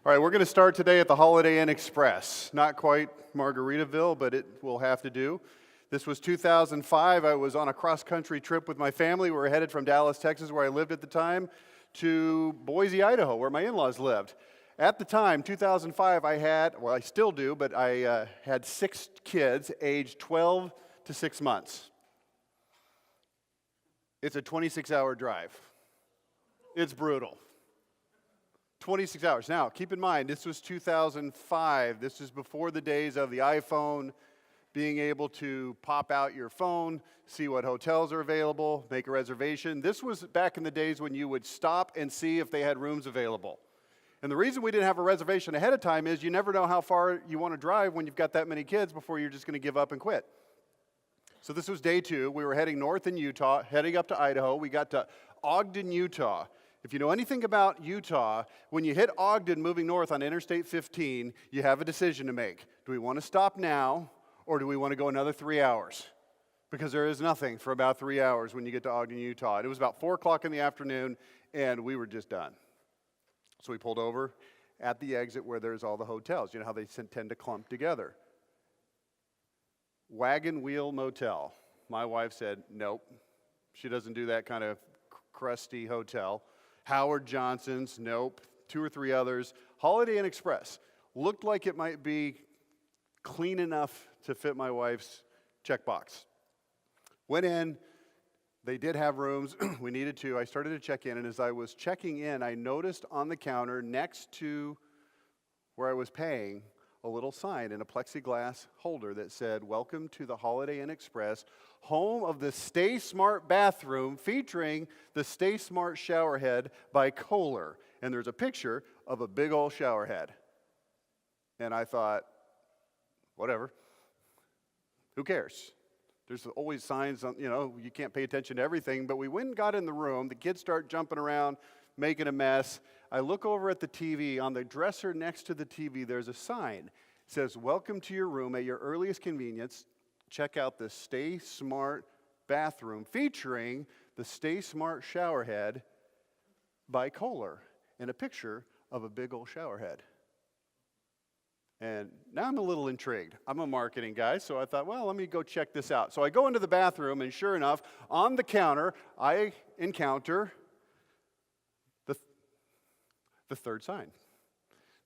All right, we're going to start today at the Holiday Inn Express. Not quite Margaritaville, but it will have to do. This was 2005. I was on a cross-country trip with my family. We were headed from Dallas, Texas, where I lived at the time, to Boise, Idaho, where my in-laws lived. At the time, 2005, I still do, but I had 6 kids aged 12 to 6 months. It's a 26-hour drive. It's brutal. 26 hours. Now, keep in mind, this was 2005. This is before the days of the iPhone, being able to pop out your phone, see what hotels are available, make a reservation. This was back in the days when you would stop and see if they had rooms available. And the reason we didn't have a reservation ahead of time is you never know how far you want to drive when you've got that many kids before you're just going to give up and quit. So this was day 2. We were heading north in Utah, heading up to Idaho. We got to Ogden, Utah. If you know anything about Utah, when you hit Ogden moving north on Interstate 15, you have a decision to make. Do we want to stop now, or do we want to go another 3 hours? Because there is nothing for about 3 hours when you get to Ogden, Utah. It was about 4 o'clock in the afternoon, and we were just done. So we pulled over at the exit where there's all the hotels. You know how they tend to clump together. Wagon Wheel Motel. My wife said, nope. She doesn't do that kind of crusty hotel. Howard Johnson's, nope. 2 or 3 others. Holiday Inn Express looked like it might be clean enough to fit my wife's checkbox. Went in. They did have rooms. We needed to. I started to check in, and as I was checking in, I noticed on the counter next to where I was paying a little sign in a plexiglass holder that said, "Welcome to the Holiday Inn Express, home of the Stay Smart bathroom featuring the Stay Smart Showerhead by Kohler." And there's a picture of a big old shower head. And I thought, whatever. Who cares? There's always signs on, you can't pay attention to everything. But we went and got in the room. The kids start jumping around, making a mess. I look over at the TV. On the dresser next to the TV, there's a sign. It says, "Welcome to your room at your earliest convenience. Check out the Stay Smart bathroom featuring the Stay Smart Showerhead by Kohler," and a picture of a big old shower head. And now I'm a little intrigued. I'm a marketing guy, so I thought, well, let me go check this out. So I go into the bathroom, and sure enough, on the counter, I encounter the third sign.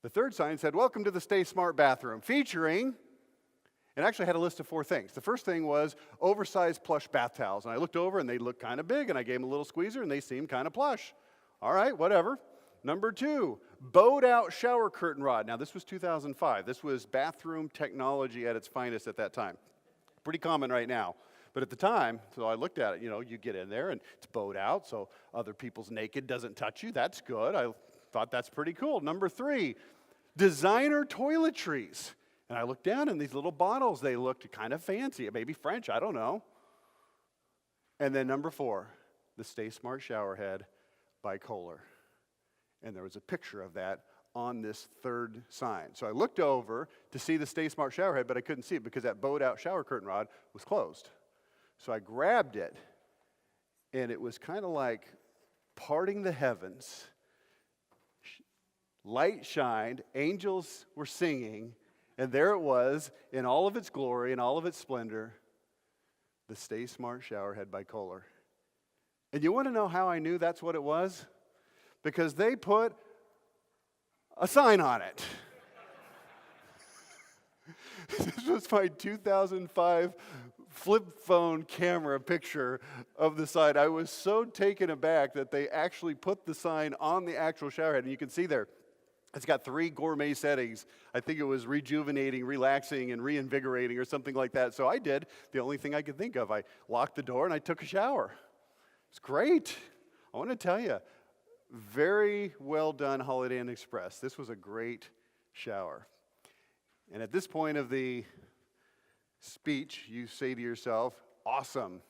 The third sign said, "Welcome to the Stay Smart bathroom," featuring, and actually had a list of 4 things. The first thing was oversized plush bath towels. And I looked over, and they looked kind of big, and I gave them a little squeezer, and they seemed kind of plush. All right, whatever. Number 2, bowed-out shower curtain rod. Now, this was 2005. This was bathroom technology at its finest at that time. Pretty common right now. But at the time, so I looked at it, you get in there, and it's bowed out, so other people's naked doesn't touch you. That's good. I thought that's pretty cool. Number 3, designer toiletries. And I looked down, and these little bottles, they looked kind of fancy. Maybe French, I don't know. And then number 4, the Stay Smart Showerhead by Kohler. And there was a picture of that on this third sign. So I looked over to see the Stay Smart Showerhead, but I couldn't see it because that bowed-out shower curtain rod was closed. So I grabbed it, and it was kind of like parting the heavens. Light shined, angels were singing, and there it was in all of its glory and all of its splendor, the Stay Smart Showerhead by Kohler. And you want to know how I knew that's what it was? Because they put a sign on it. This was my 2005 flip phone camera picture of the sign. I was so taken aback that they actually put the sign on the actual showerhead. And you can see there, it's got 3 gourmet settings. I think it was rejuvenating, relaxing, and reinvigorating or something like that. So I did the only thing I could think of. I locked the door and I took a shower. It's great. I want to tell you, very well done, Holiday Inn Express. This was a great shower. And at this point of the speech, you say to yourself, awesome.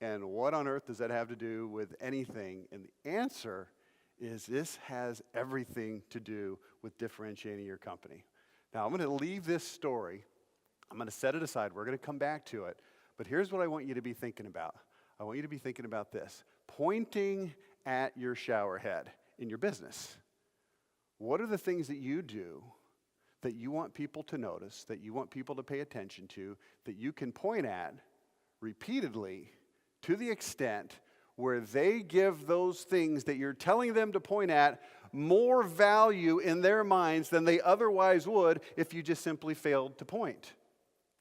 And what on earth does that have to do with anything? And the answer is this has everything to do with differentiating your company. Now, I'm going to leave this story. I'm going to set it aside. We're going to come back to it. But here's what I want you to be thinking about. I want you to be thinking about this. Pointing at your shower head in your business. What are the things that you do that you want people to notice, that you want people to pay attention to, that you can point at repeatedly to the extent where they give those things that you're telling them to point at more value in their minds than they otherwise would if you just simply failed to point?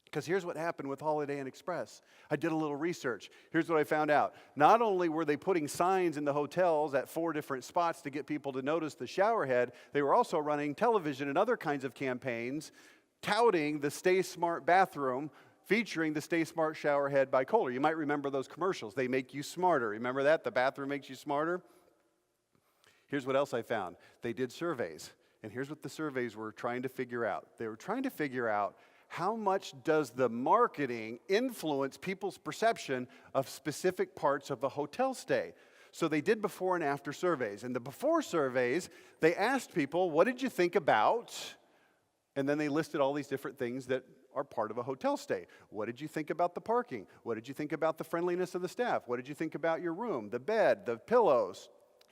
Because here's what happened with Holiday Inn Express. I did a little research. Here's what I found out. Not only were they putting signs in the hotels at 4 different spots to get people to notice the showerhead, they were also running television and other kinds of campaigns touting the Stay Smart bathroom, featuring the Stay Smart showerhead by Kohler. You might remember those commercials. They make you smarter. Remember that? The bathroom makes you smarter. Here's what else I found. They did surveys. And here's what the surveys were trying to figure out. They were trying to figure out how much does the marketing influence people's perception of specific parts of a hotel stay. So they did before and after surveys. In the before surveys, they asked people, what did you think about? And then they listed all these different things that are part of a hotel stay. What did you think about the parking? What did you think about the friendliness of the staff? What did you think about your room, the bed, the pillows,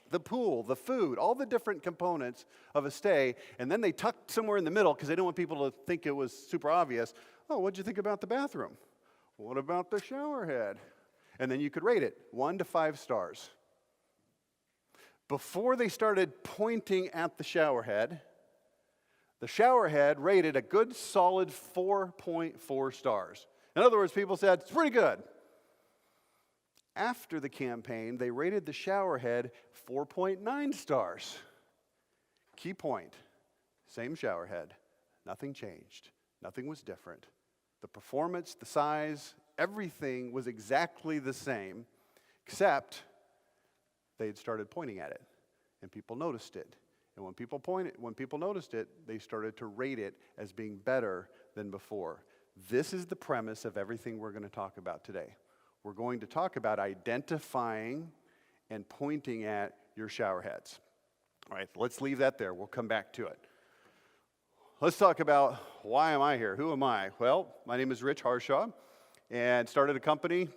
the pool, the food, all the different components of a stay? And then they tucked somewhere in the middle, because they didn't want people to think it was super obvious. Oh, what did you think about the bathroom? What about the shower head? And then you could rate it 1 to 5 stars. Before they started pointing at the shower head rated a good solid 4.4 stars. In other words, people said, it's pretty good. After the campaign, they rated the showerhead 4.9 stars. Key point, same showerhead. Nothing changed. Nothing was different. The performance, the size, everything was exactly the same, except they had started pointing at it, and people noticed it. And when people noticed it, they started to rate it as being better than before. This is the premise of everything we're going to talk about today. We're going to talk about identifying and pointing at your shower heads. All right, let's leave that there. We'll come back to it. Let's talk about, why am I here? Who am I? Well, my name is Rich Harshaw, and started a company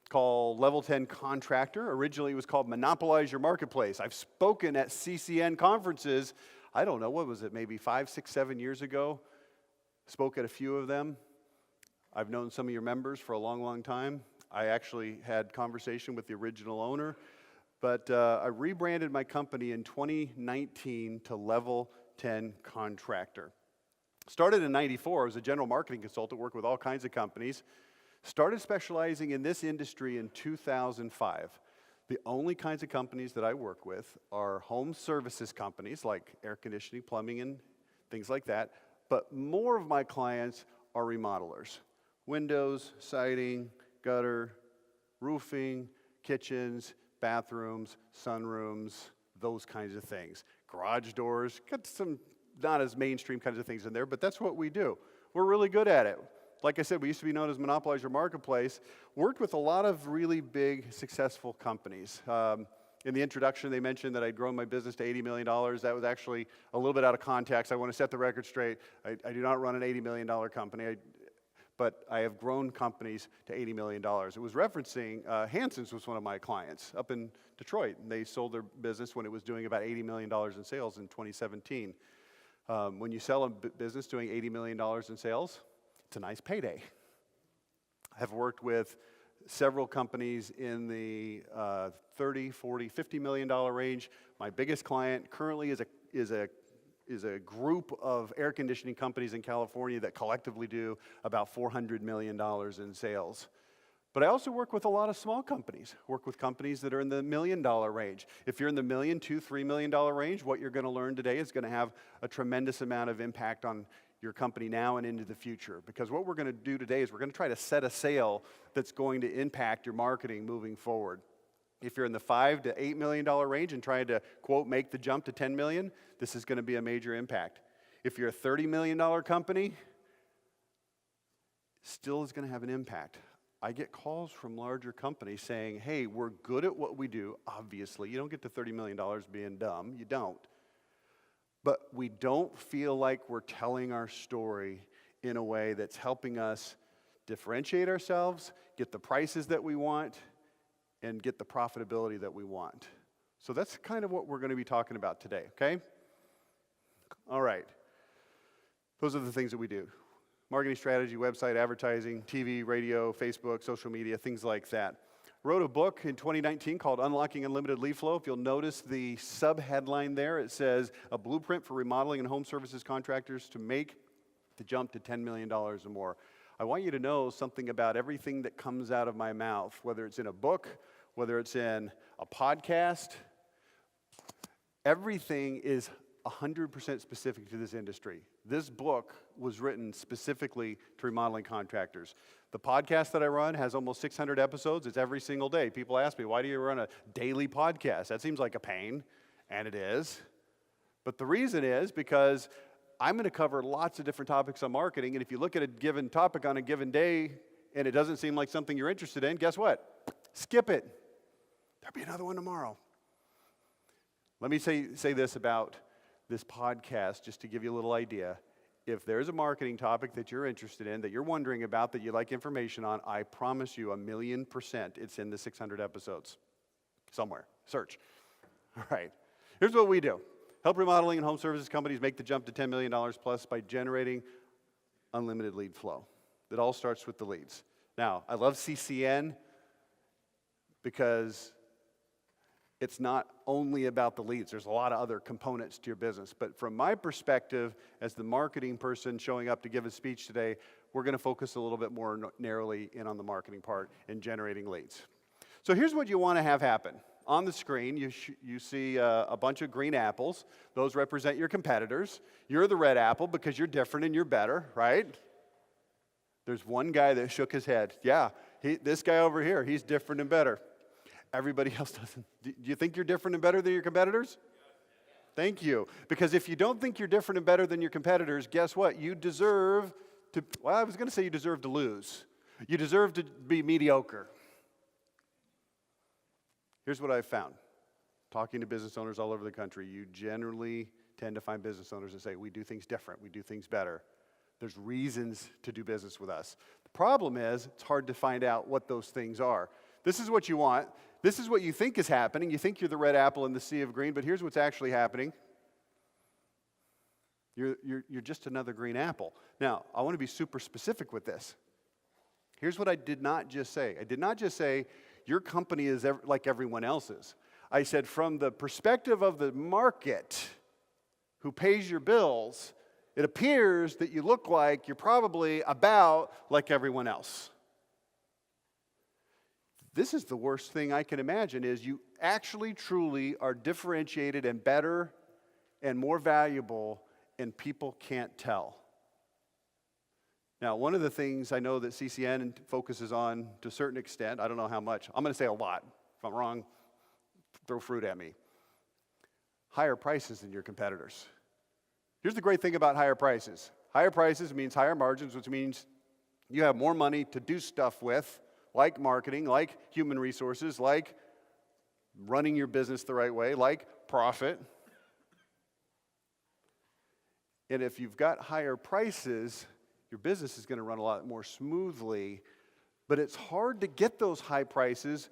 called Level 10 Contractor. Originally, it was called Monopolize Your Marketplace. I've spoken at CCN conferences, I don't know, what was it, maybe 5, 6, 7 years ago. Spoke at a few of them. I've known some of your members for a long, long time. I actually had conversation with the original owner, but I rebranded my company in 2019 to Level 10 Contractor. Started in '94 as a general marketing consultant, worked with all kinds of companies. Started specializing in this industry in 2005. The only kinds of companies that I work with are home services companies like air conditioning, plumbing, and things like that. But more of my clients are remodelers. Windows, siding, gutter, roofing, kitchens, bathrooms, sunrooms, those kinds of things. Garage doors, got some not as mainstream kinds of things in there, but that's what we do. We're really good at it. Like I said, we used to be known as Monopolize Your Marketplace. Worked with a lot of really big, successful companies. In the introduction, they mentioned that I'd grown my business to $80 million. That was actually a little bit out of context. I want to set the record straight. I do not run an $80 million company, but I have grown companies to $80 million. It was referencing, Hanson's was one of my clients up in Detroit. And they sold their business when it was doing about $80 million in sales in 2017. When you sell a business doing $80 million in sales, it's a nice payday. I have worked with several companies in the $30, $40, $50 million range. My biggest client currently is a group of air conditioning companies in California that collectively do about $400 million in sales. But I also work with a lot of small companies. Work with companies that are in the $1 million range. If you're in the $1 million, $2, $3 million range, what you're going to learn today is going to have a tremendous amount of impact on your company now and into the future. Because what we're going to do today is we're going to try to set a sail that's going to impact your marketing moving forward. If you're in the $5 to $8 million range and trying to, quote, make the jump to $10 million, this is going to be a major impact. If you're a $30 million company, still is going to have an impact. I get calls from larger companies saying, hey, we're good at what we do. Obviously, you don't get to $30 million being dumb. You don't. But we don't feel like we're telling our story in a way that's helping us differentiate ourselves, get the prices that we want, and get the profitability that we want. So that's kind of what we're going to be talking about today, okay? All right. Those are the things that we do. Marketing strategy, website, advertising, TV, radio, Facebook, social media, things like that. Wrote a book in 2019 called Unlocking Unlimited Lead Flow. If you'll notice the sub-headline there, it says, a blueprint for remodeling and home services contractors to make the jump to $10 million or more. I want you to know something about everything that comes out of my mouth, whether it's in a book, whether it's in a podcast. Everything is 100% specific to this industry. This book was written specifically to remodeling contractors. The podcast that I run has almost 600 episodes. It's every single day. People ask me, why do you run a daily podcast? That seems like a pain, and it is. But the reason is because I'm going to cover lots of different topics on marketing, and if you look at a given topic on a given day and it doesn't seem like something you're interested in, guess what? Skip it. There'll be another one tomorrow. Let me say this about this podcast, just to give you a little idea. If there's a marketing topic that you're interested in, that you're wondering about, that you'd like information on, I promise you 1,000,000% it's in the 600 episodes. Somewhere. Search. All right. Here's what we do. Help remodeling and home services companies make the jump to $10 million plus by generating unlimited lead flow. It all starts with the leads. Now, I love CCN because it's not only about the leads. There's a lot of other components to your business. But from my perspective, as the marketing person showing up to give a speech today, we're going to focus a little bit more narrowly in on the marketing part and generating leads. So here's what you want to have happen. On the screen, you see a bunch of green apples. Those represent your competitors. You're the red apple because you're different and you're better, right? There's one guy that shook his head. Yeah, this guy over here, he's different and better. Everybody else doesn't. Do you think you're different and better than your competitors? Thank you. Because if you don't think you're different and better than your competitors, guess what? You deserve to, well, I was going to say you deserve to lose. You deserve to be mediocre. Here's what I've found. Talking to business owners all over the country, you generally tend to find business owners that say, we do things different, we do things better. There's reasons to do business with us. The problem is, it's hard to find out what those things are. This is what you want. This is what you think is happening. You think you're the red apple in the sea of green, but here's what's actually happening. You're just another green apple. Now, I want to be super specific with this. Here's what I did not just say. I did not just say, your company is like everyone else's. I said, from the perspective of the market who pays your bills, it appears that you look like you're probably about like everyone else. This is the worst thing I can imagine, is you actually truly are differentiated and better and more valuable, and people can't tell. Now, one of the things I know that CCN focuses on to a certain extent, I don't know how much, I'm going to say a lot. If I'm wrong, throw fruit at me. Higher prices than your competitors. Here's the great thing about higher prices. Higher prices means higher margins, which means you have more money to do stuff with, like marketing, like human resources, like running your business the right way, like profit. And if you've got higher prices, your business is going to run a lot more smoothly, but it's hard to get those high prices.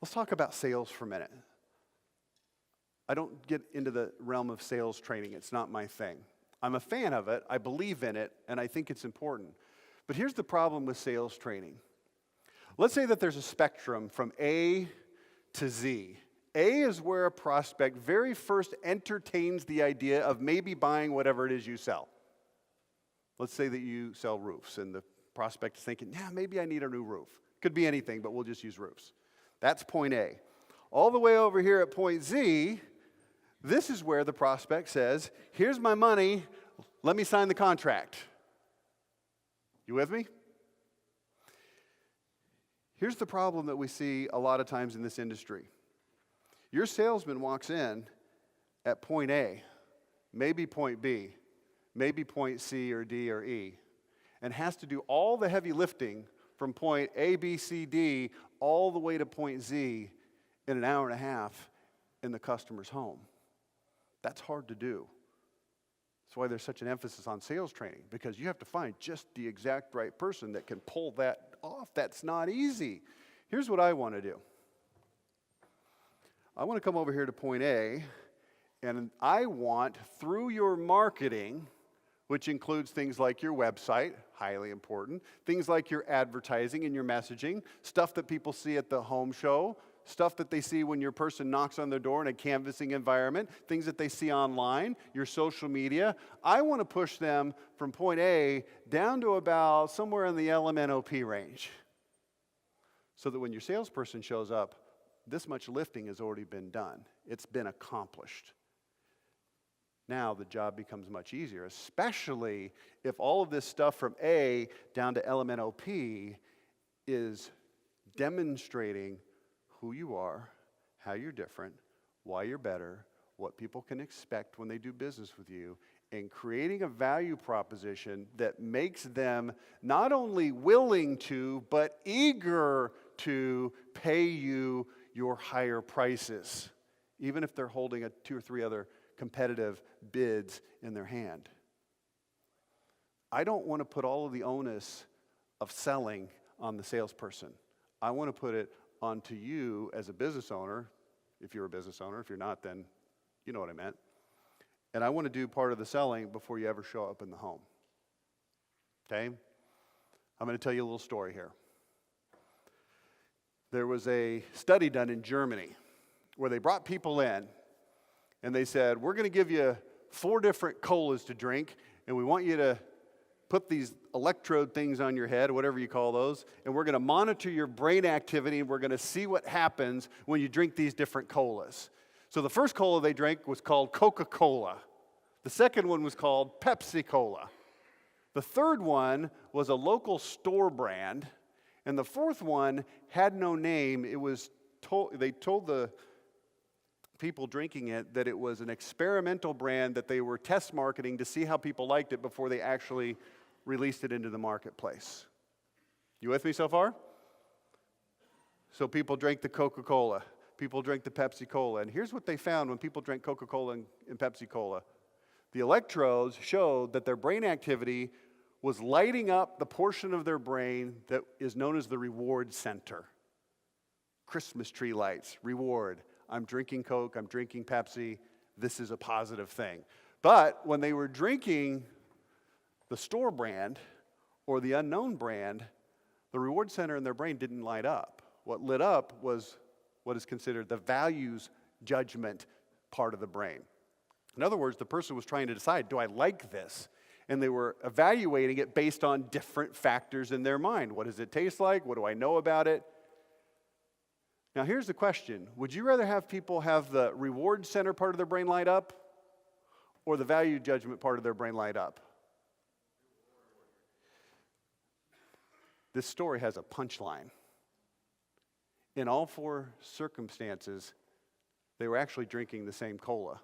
Let's talk about sales for a minute. I don't get into the realm of sales training. It's not my thing. I'm a fan of it. I believe in it, and I think it's important. But here's the problem with sales training. Let's say that there's a spectrum from A to Z. A is where a prospect very first entertains the idea of maybe buying whatever it is you sell. Let's say that you sell roofs, and the prospect is thinking, yeah, maybe I need a new roof. Could be anything, but we'll just use roofs. That's point A. All the way over here at point Z, this is where the prospect says, here's my money, let me sign the contract. You with me? Here's the problem that we see a lot of times in this industry. Your salesman walks in at point A, maybe point B, maybe point C or D or E, and has to do all the heavy lifting from point A, B, C, D, all the way to point Z in an hour and a half in the customer's home. That's hard to do. That's why there's such an emphasis on sales training, because you have to find just the exact right person that can pull that off. That's not easy. Here's what I want to do. I want to come over here to point A, And I want, through your marketing, which includes things like your website, highly important, things like your advertising and your messaging, stuff that people see at the home show, stuff that they see when your person knocks on their door in a canvassing environment, things that they see online, your social media. I want to push them from point A down to about somewhere in the LMNOP range, so that when your salesperson shows up, this much lifting has already been done. It's been accomplished. Now the job becomes much easier, especially if all of this stuff from A down to LMNOP is demonstrating who you are, how you're different, why you're better, what people can expect when they do business with you, and creating a value proposition that makes them not only willing to, but eager to pay you your higher prices, even if they're holding 2 or 3 other competitive bids in their hand. I don't want to put all of the onus of selling on the salesperson. I want to put it onto you as a business owner, if you're a business owner. If you're not, then you know what I meant. And I want to do part of the selling before you ever show up in the home. Okay? I'm going to tell you a little story here. There was a study done in Germany where they brought people in and they said, we're going to give you 4 different colas to drink, and we want you to put these electrode things on your head, whatever you call those, and we're going to monitor your brain activity, and we're going to see what happens when you drink these different colas. So the first cola they drank was called Coca-Cola. The second one was called Pepsi-Cola. The third one was a local store brand, and the fourth one had no name. They told the people drinking it that it was an experimental brand that they were test marketing to see how people liked it before they actually released it into the marketplace. You with me so far? So people drank the Coca-Cola. People drank the Pepsi-Cola. And here's what they found when people drank Coca-Cola and Pepsi-Cola. The electrodes showed that their brain activity was lighting up the portion of their brain that is known as the reward center. Christmas tree lights, reward. I'm drinking Coke, I'm drinking Pepsi, this is a positive thing. But when they were drinking the store brand or the unknown brand, the reward center in their brain didn't light up. What lit up was what is considered the values judgment part of the brain. In other words, the person was trying to decide, do I like this? And they were evaluating it based on different factors in their mind. What does it taste like? What do I know about it? Now, here's the question. Would you rather have people have the reward center part of their brain light up or the value judgment part of their brain light up? This story has a punchline. In all 4 circumstances, they were actually drinking the same cola.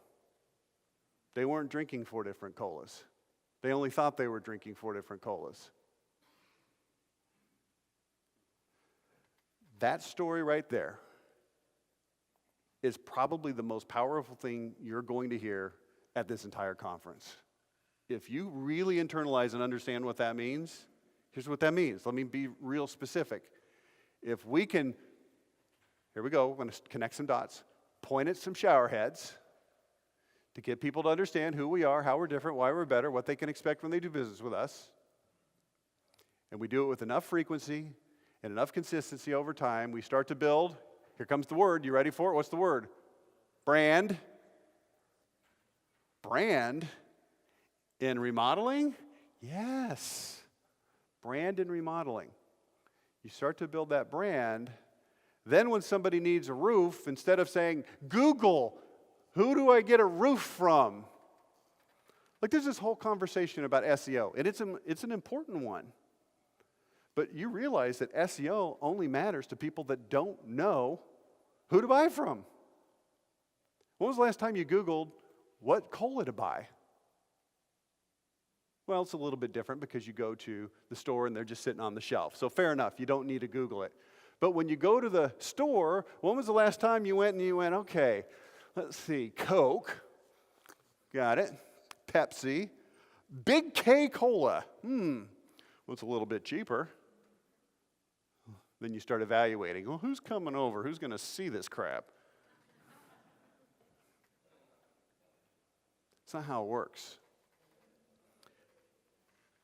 They weren't drinking 4 different colas. They only thought they were drinking 4 different colas. That story right there is probably the most powerful thing you're going to hear at this entire conference. If you really internalize and understand what that means, here's what that means. Let me be real specific. If we can, here we go, we're going to connect some dots, point at some showerheads to get people to understand who we are, how we're different, why we're better, what they can expect when they do business with us. And we do it with enough frequency and enough consistency over time, we start to build. Here comes the word. You ready for it? What's the word? Brand. Brand in remodeling? Yes. Brand in remodeling. You start to build that brand. Then when somebody needs a roof, instead of saying, Google, who do I get a roof from? Like there's this whole conversation about SEO, and it's an important one. But you realize that SEO only matters to people that don't know who to buy from. When was the last time you Googled what cola to buy? Well, it's a little bit different because you go to the store and they're just sitting on the shelf. So fair enough, you don't need to Google it. But when you go to the store, when was the last time you went, okay, let's see, Coke, got it, Pepsi, Big K Cola, well, it's a little bit cheaper. Then you start evaluating, well, who's coming over? Who's going to see this crap? That's not how it works.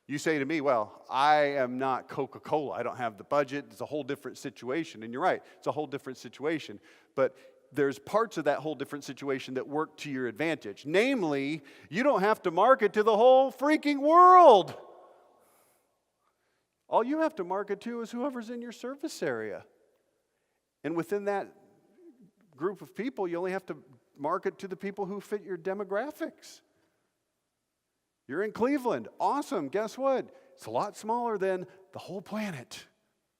You say to me, well, I am not Coca-Cola. I don't have the budget. It's a whole different situation. And you're right, it's a whole different situation. But there's parts of that whole different situation that work to your advantage. Namely, you don't have to market to the whole freaking world. All you have to market to is whoever's in your service area. And within that group of people, you only have to market to the people who fit your demographics. You're in Cleveland. Awesome. Guess what? It's a lot smaller than the whole planet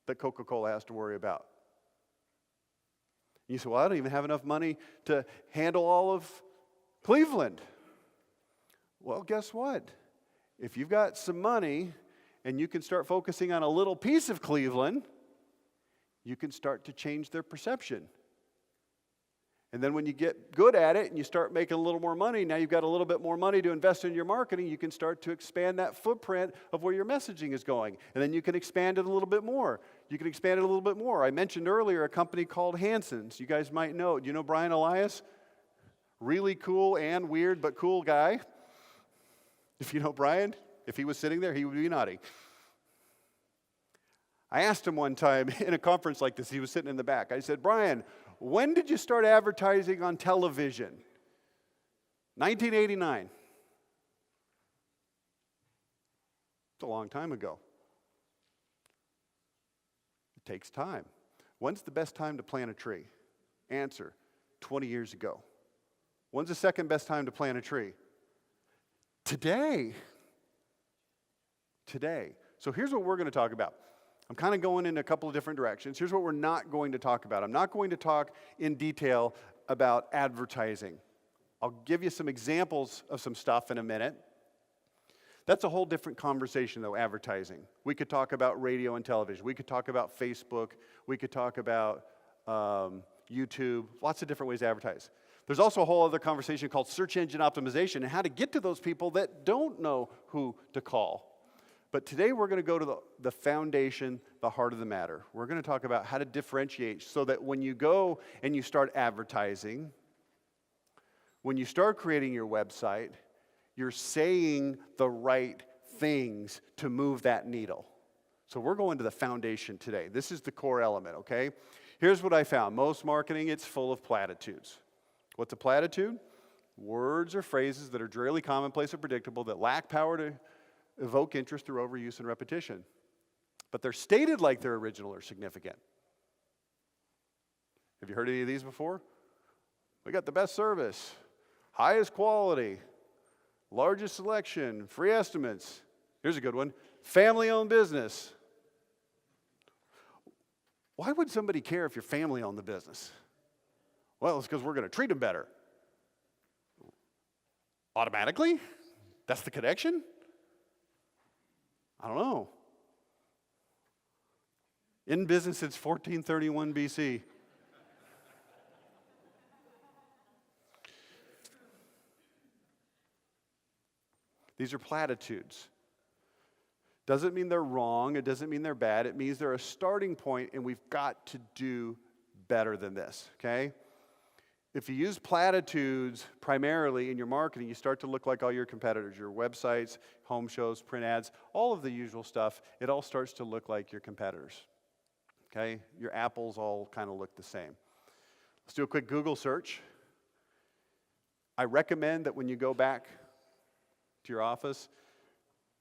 that Coca-Cola has to worry about. You say, well, I don't even have enough money to handle all of Cleveland. Well, guess what? If you've got some money and you can start focusing on a little piece of Cleveland, you can start to change their perception. And then when you get good at it and you start making a little more money, now you've got a little bit more money to invest in your marketing, you can start to expand that footprint of where your messaging is going. And then you can expand it a little bit more. You can expand it a little bit more. I mentioned earlier a company called Hanson's. You guys might know. Do you know Brian Elias? Really cool and weird, but cool guy. If you know Brian, if he was sitting there, he would be nodding. I asked him one time in a conference like this, he was sitting in the back. I said, Brian, when did you start advertising on television? 1989. It's a long time ago. It takes time. When's the best time to plant a tree? Answer, 20 years ago. When's the second best time to plant a tree? Today. Today. So here's what we're going to talk about. I'm kind of going in a couple of different directions. Here's what we're not going to talk about. I'm not going to talk in detail about advertising. I'll give you some examples of some stuff in a minute. That's a whole different conversation, though, advertising. We could talk about radio and television. We could talk about Facebook. We could talk about YouTube. Lots of different ways to advertise. There's also a whole other conversation called search engine optimization and how to get to those people that don't know who to call. But today we're going to go to the foundation, the heart of the matter. We're going to talk about how to differentiate so that when you go and you start advertising, when you start creating your website, you're saying the right things to move that needle. So we're going to the foundation today. This is the core element, okay? Here's what I found. Most marketing, it's full of platitudes. What's a platitude? Words or phrases that are drearily commonplace or predictable that lack power to evoke interest through overuse and repetition. But they're stated like they're original or significant. Have you heard any of these before? We got the best service, highest quality, largest selection, free estimates. Here's a good one, family-owned business. Why would somebody care if your family owned the business? Well, it's because we're going to treat them better. Automatically? That's the connection? I don't know. In business since 1431 BC. These are platitudes. Doesn't mean they're wrong. It doesn't mean they're bad. It means they're a starting point, and we've got to do better than this, okay? If you use platitudes primarily in your marketing, you start to look like all your competitors, your websites, home shows, print ads, all of the usual stuff. It all starts to look like your competitors, okay? Your apples all kind of look the same. Let's do a quick Google search. I recommend that when you go back to your office,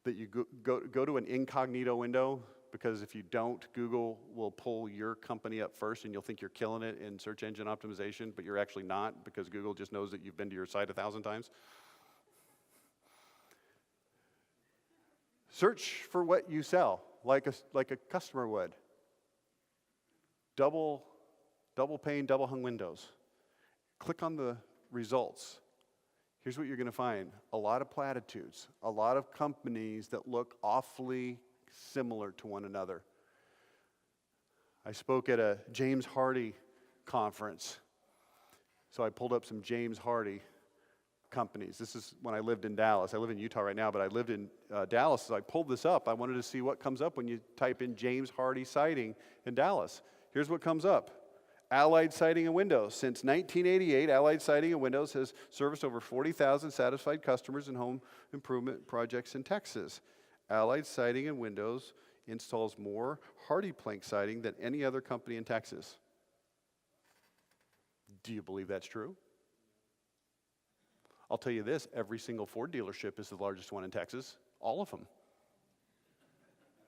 that you go to an incognito window, because if you don't, Google will pull your company up first and you'll think you're killing it in search engine optimization, but you're actually not, because Google just knows that you've been to your site 1,000 times. Search for what you sell, like a customer would. Double pane, double hung windows. Click on the results. Here's what you're going to find. A lot of platitudes. A lot of companies that look awfully similar to one another. I spoke at a James Hardie conference. So I pulled up some James Hardie companies. This is when I lived in Dallas. I live in Utah right now, but I lived in Dallas. So I pulled this up. I wanted to see what comes up when you type in James Hardie siding in Dallas. Here's what comes up. Allied Siding and Windows. Since 1988, Allied Siding and Windows has serviced over 40,000 satisfied customers in home improvement projects in Texas. Allied Siding and Windows installs more hardy plank siding than any other company in Texas. Do you believe that's true? I'll tell you this, every single Ford dealership is the largest one in Texas. All of them.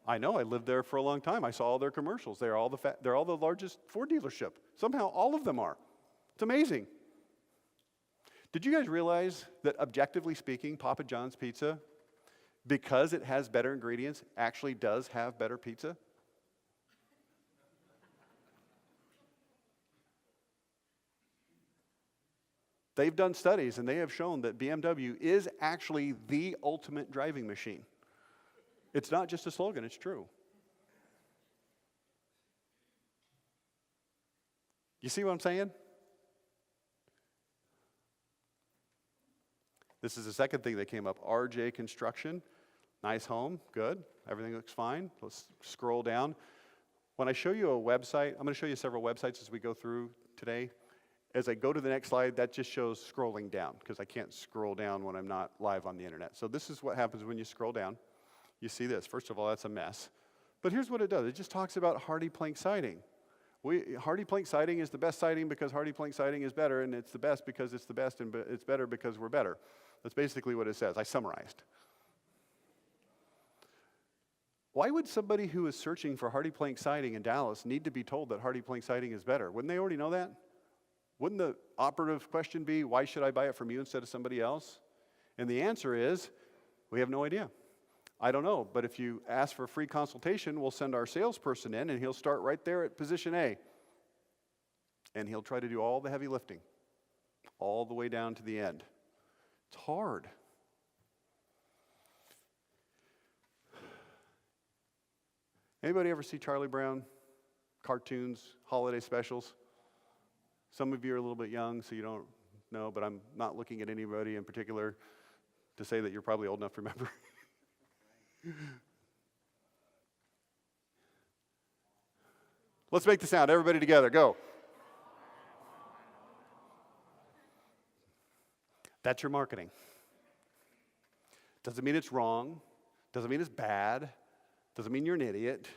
I know, I lived there for a long time. I saw all their commercials. They're all the largest Ford dealership. Somehow all of them are. It's amazing. Did you guys realize that objectively speaking, Papa John's Pizza, because it has better ingredients, actually does have better pizza? They've done studies and they have shown that BMW is actually the ultimate driving machine. It's not just a slogan, it's true. You see what I'm saying? This is the second thing that came up. RJ Construction, nice home, good. Everything looks fine. Let's scroll down. When I show you a website, I'm going to show you several websites as we go through today. As I go to the next slide, that just shows scrolling down because I can't scroll down when I'm not live on the internet. So this is what happens when you scroll down. You see this. First of all, that's a mess. But here's what it does. It just talks about hardy plank siding. Hardy plank siding is the best siding because hardy plank siding is better, and it's the best because it's the best, and it's better because we're better. That's basically what it says. I summarized. Why would somebody who is searching for hardy plank siding in Dallas need to be told that hardy plank siding is better? Wouldn't they already know that? Wouldn't the operative question be, why should I buy it from you instead of somebody else? And the answer is, we have no idea. I don't know, but if you ask for a free consultation, we'll send our salesperson in, and he'll start right there at position A. And he'll try to do all the heavy lifting, all the way down to the end. It's hard. Anybody ever see Charlie Brown cartoons, holiday specials? Some of you are a little bit young, so you don't know, but I'm not looking at anybody in particular to say that you're probably old enough to remember. Let's make the sound. Everybody together. Go. That's your marketing. Doesn't mean it's wrong. Doesn't mean it's bad. Doesn't mean you're an idiot.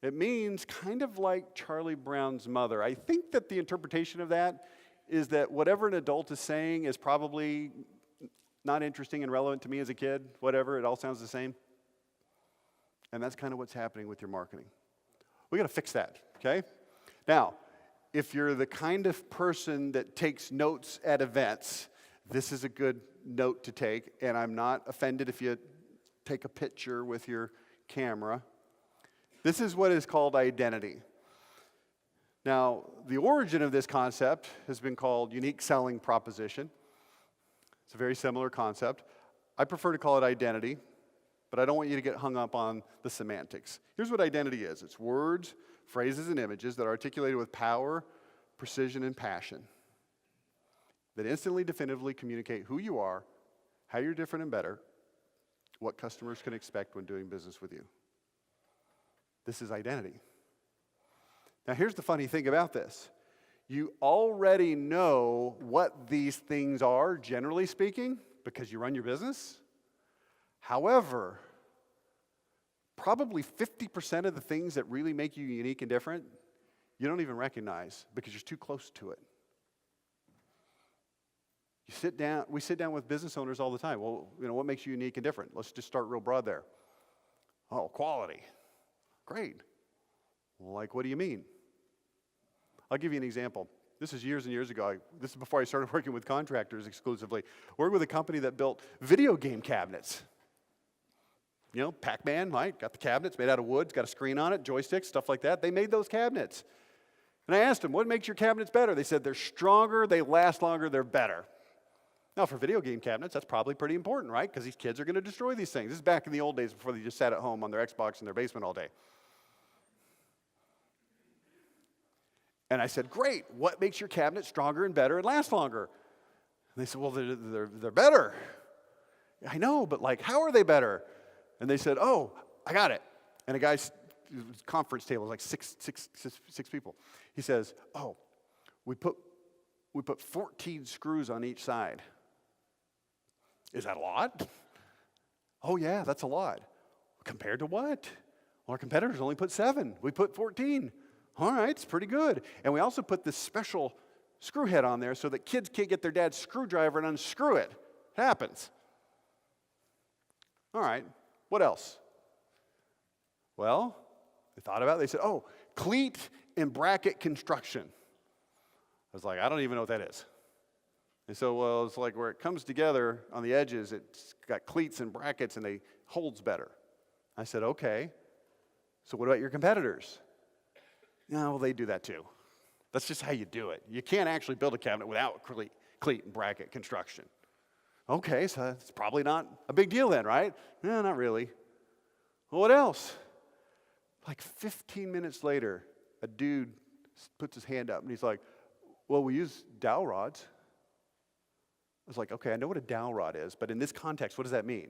It means kind of like Charlie Brown's mother. I think that the interpretation of that is that whatever an adult is saying is probably not interesting and relevant to me as a kid. Whatever, it all sounds the same. And that's kind of what's happening with your marketing. We got to fix that, okay? Now, if you're the kind of person that takes notes at events, this is a good note to take, and I'm not offended if you take a picture with your camera. This is what is called identity. Now, the origin of this concept has been called unique selling proposition. It's a very similar concept. I prefer to call it identity, but I don't want you to get hung up on the semantics. Here's what identity is. It's words, phrases, and images that are articulated with power, precision, and passion that instantly, definitively communicate who you are, how you're different and better, what customers can expect when doing business with you. This is identity. Now, here's the funny thing about this. You already know what these things are, generally speaking, because you run your business. However, probably 50% of the things that really make you unique and different, you don't even recognize because you're too close to it. We sit down with business owners all the time. Well, what makes you unique and different? Let's just start real broad there. Oh, quality. Great. Like, what do you mean? I'll give you an example. This is years and years ago. This is before I started working with contractors exclusively. Worked with a company that built video game cabinets. Pac-Man, right? Got the cabinets made out of wood, got a screen on it, joysticks, stuff like that. They made those cabinets. And I asked them, what makes your cabinets better? They said they're stronger, they last longer, they're better. Now, for video game cabinets, that's probably pretty important, right? Because these kids are going to destroy these things. This is back in the old days before they just sat at home on their Xbox in their basement all day. And I said, great, what makes your cabinet stronger and better and last longer? And they said, well, they're better. I know, but how are they better? And they said, oh, I got it. And a guy's conference table, like six people. He says, oh, We put 14 screws on each side. Is that a lot? Oh yeah, that's a lot. Compared to what? Well, our competitors only put 7. We put 14. All right, it's pretty good. And we also put this special screw head on there so that kids can't get their dad's screwdriver and unscrew it. It happens. All right, what else? Well, they thought about it. They said, oh, cleat and bracket construction. I was like, I don't even know what that is. And so, well, it's like where it comes together on the edges, it's got cleats and brackets and they holds better. I said, okay. So what about your competitors? No, well, they do that too. That's just how you do it. You can't actually build a cabinet without cleat and bracket construction. Okay, so it's probably not a big deal then, right? No, not really. Well, what else? Like 15 minutes later, a dude puts his hand up and he's like, well, we use dowel rods. I was like, okay, I know what a dowel rod is, but in this context, what does that mean?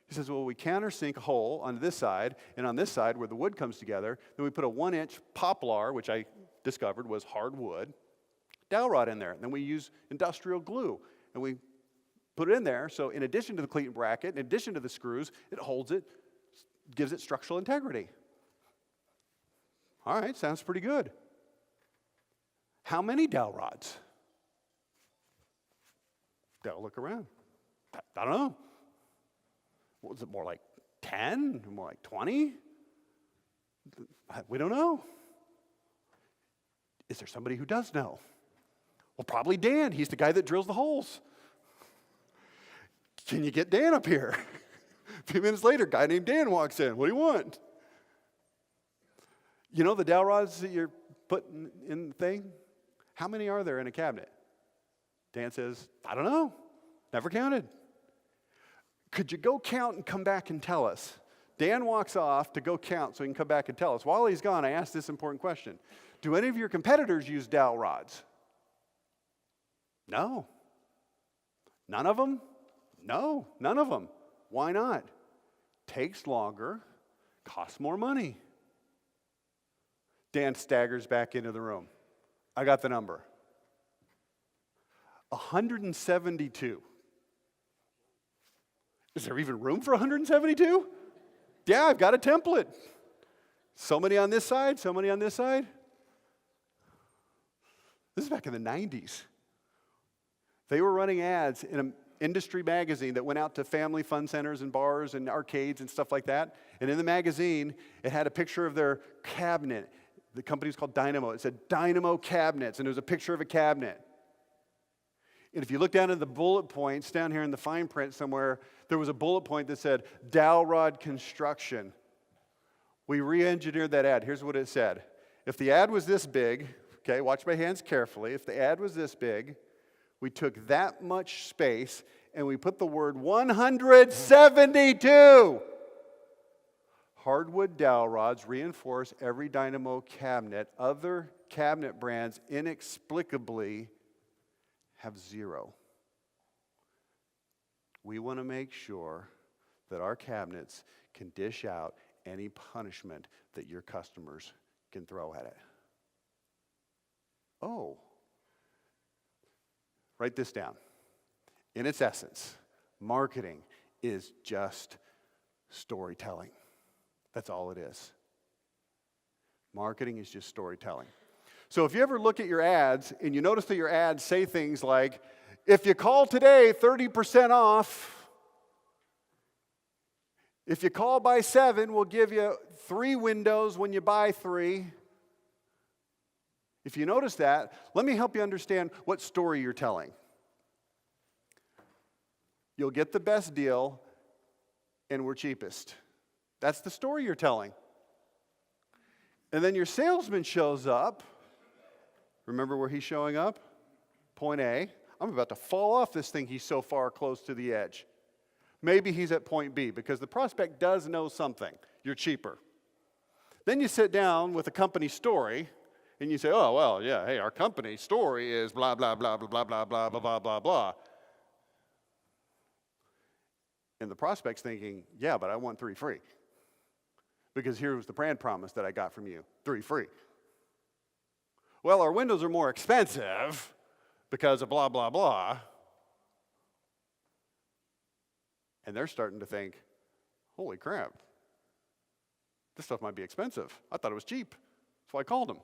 He says, well, we countersink a hole on this side, and on this side where the wood comes together, then we put a 1-inch poplar, which I discovered was hardwood, dowel rod in there. And then we use industrial glue, and we put it in there, so in addition to the cleat and bracket, in addition to the screws, it holds it, gives it structural integrity. All right, sounds pretty good. How many dowel rods? Gotta look around. I don't know. Was it more like 10? More like 20? We don't know. Is there somebody who does know? Well, probably Dan. He's the guy that drills the holes. Can you get Dan up here? A few minutes later, a guy named Dan walks in. What do you want? You know the dowel rods that you're putting in the thing? How many are there in a cabinet? Dan says, I don't know. Never counted. Could you go count and come back and tell us? Dan walks off to go count so he can come back and tell us. While he's gone, I asked this important question. Do any of your competitors use dowel rods? No. None of them? No, none of them. Why not? Takes longer, costs more money. Dan staggers back into the room. I got the number. 172. Is there even room for 172? Yeah, I've got a template. So many on this side, so many on this side. This is back in the 90s. They were running ads in an industry magazine that went out to family fun centers and bars and arcades and stuff like that. And in the magazine, it had a picture of their cabinet. The company was called Dynamo. It said Dynamo cabinets, and there was a picture of a cabinet. And if you look down at the bullet points, down here in the fine print somewhere, there was a bullet point that said, dowel rod construction. We re-engineered that ad. Here's what it said. If the ad was this big, okay, watch my hands carefully. If the ad was this big, we took that much space and we put the word 172. Hardwood dowel rods reinforce every Dynamo cabinet. Other cabinet brands inexplicably have 0. We want to make sure that our cabinets can dish out any punishment that your customers can throw at it. Oh. Write this down. In its essence, marketing is just storytelling. That's all it is. Marketing is just storytelling. So if you ever look at your ads and you notice that your ads say things like, if you call today, 30% off. If you call by 7, we'll give you 3 windows when you buy 3. If you notice that, let me help you understand what story you're telling. You'll get the best deal and we're cheapest. That's the story you're telling. And then your salesman shows up. Remember where he's showing up? Point A. I'm about to fall off this thing. He's so far close to the edge. Maybe he's at point B because the prospect does know something. You're cheaper. Then you sit down with a company story and you say, oh, well, yeah, hey, our company story is blah, blah, blah, blah, blah, blah, blah, blah, blah, blah, blah. And the prospect's thinking, yeah, but I want 3 free. Because here was the brand promise that I got from you, 3 free. Well, our windows are more expensive because of blah, blah, blah. And they're starting to think, holy crap, this stuff might be expensive. I thought it was cheap. That's why I called them.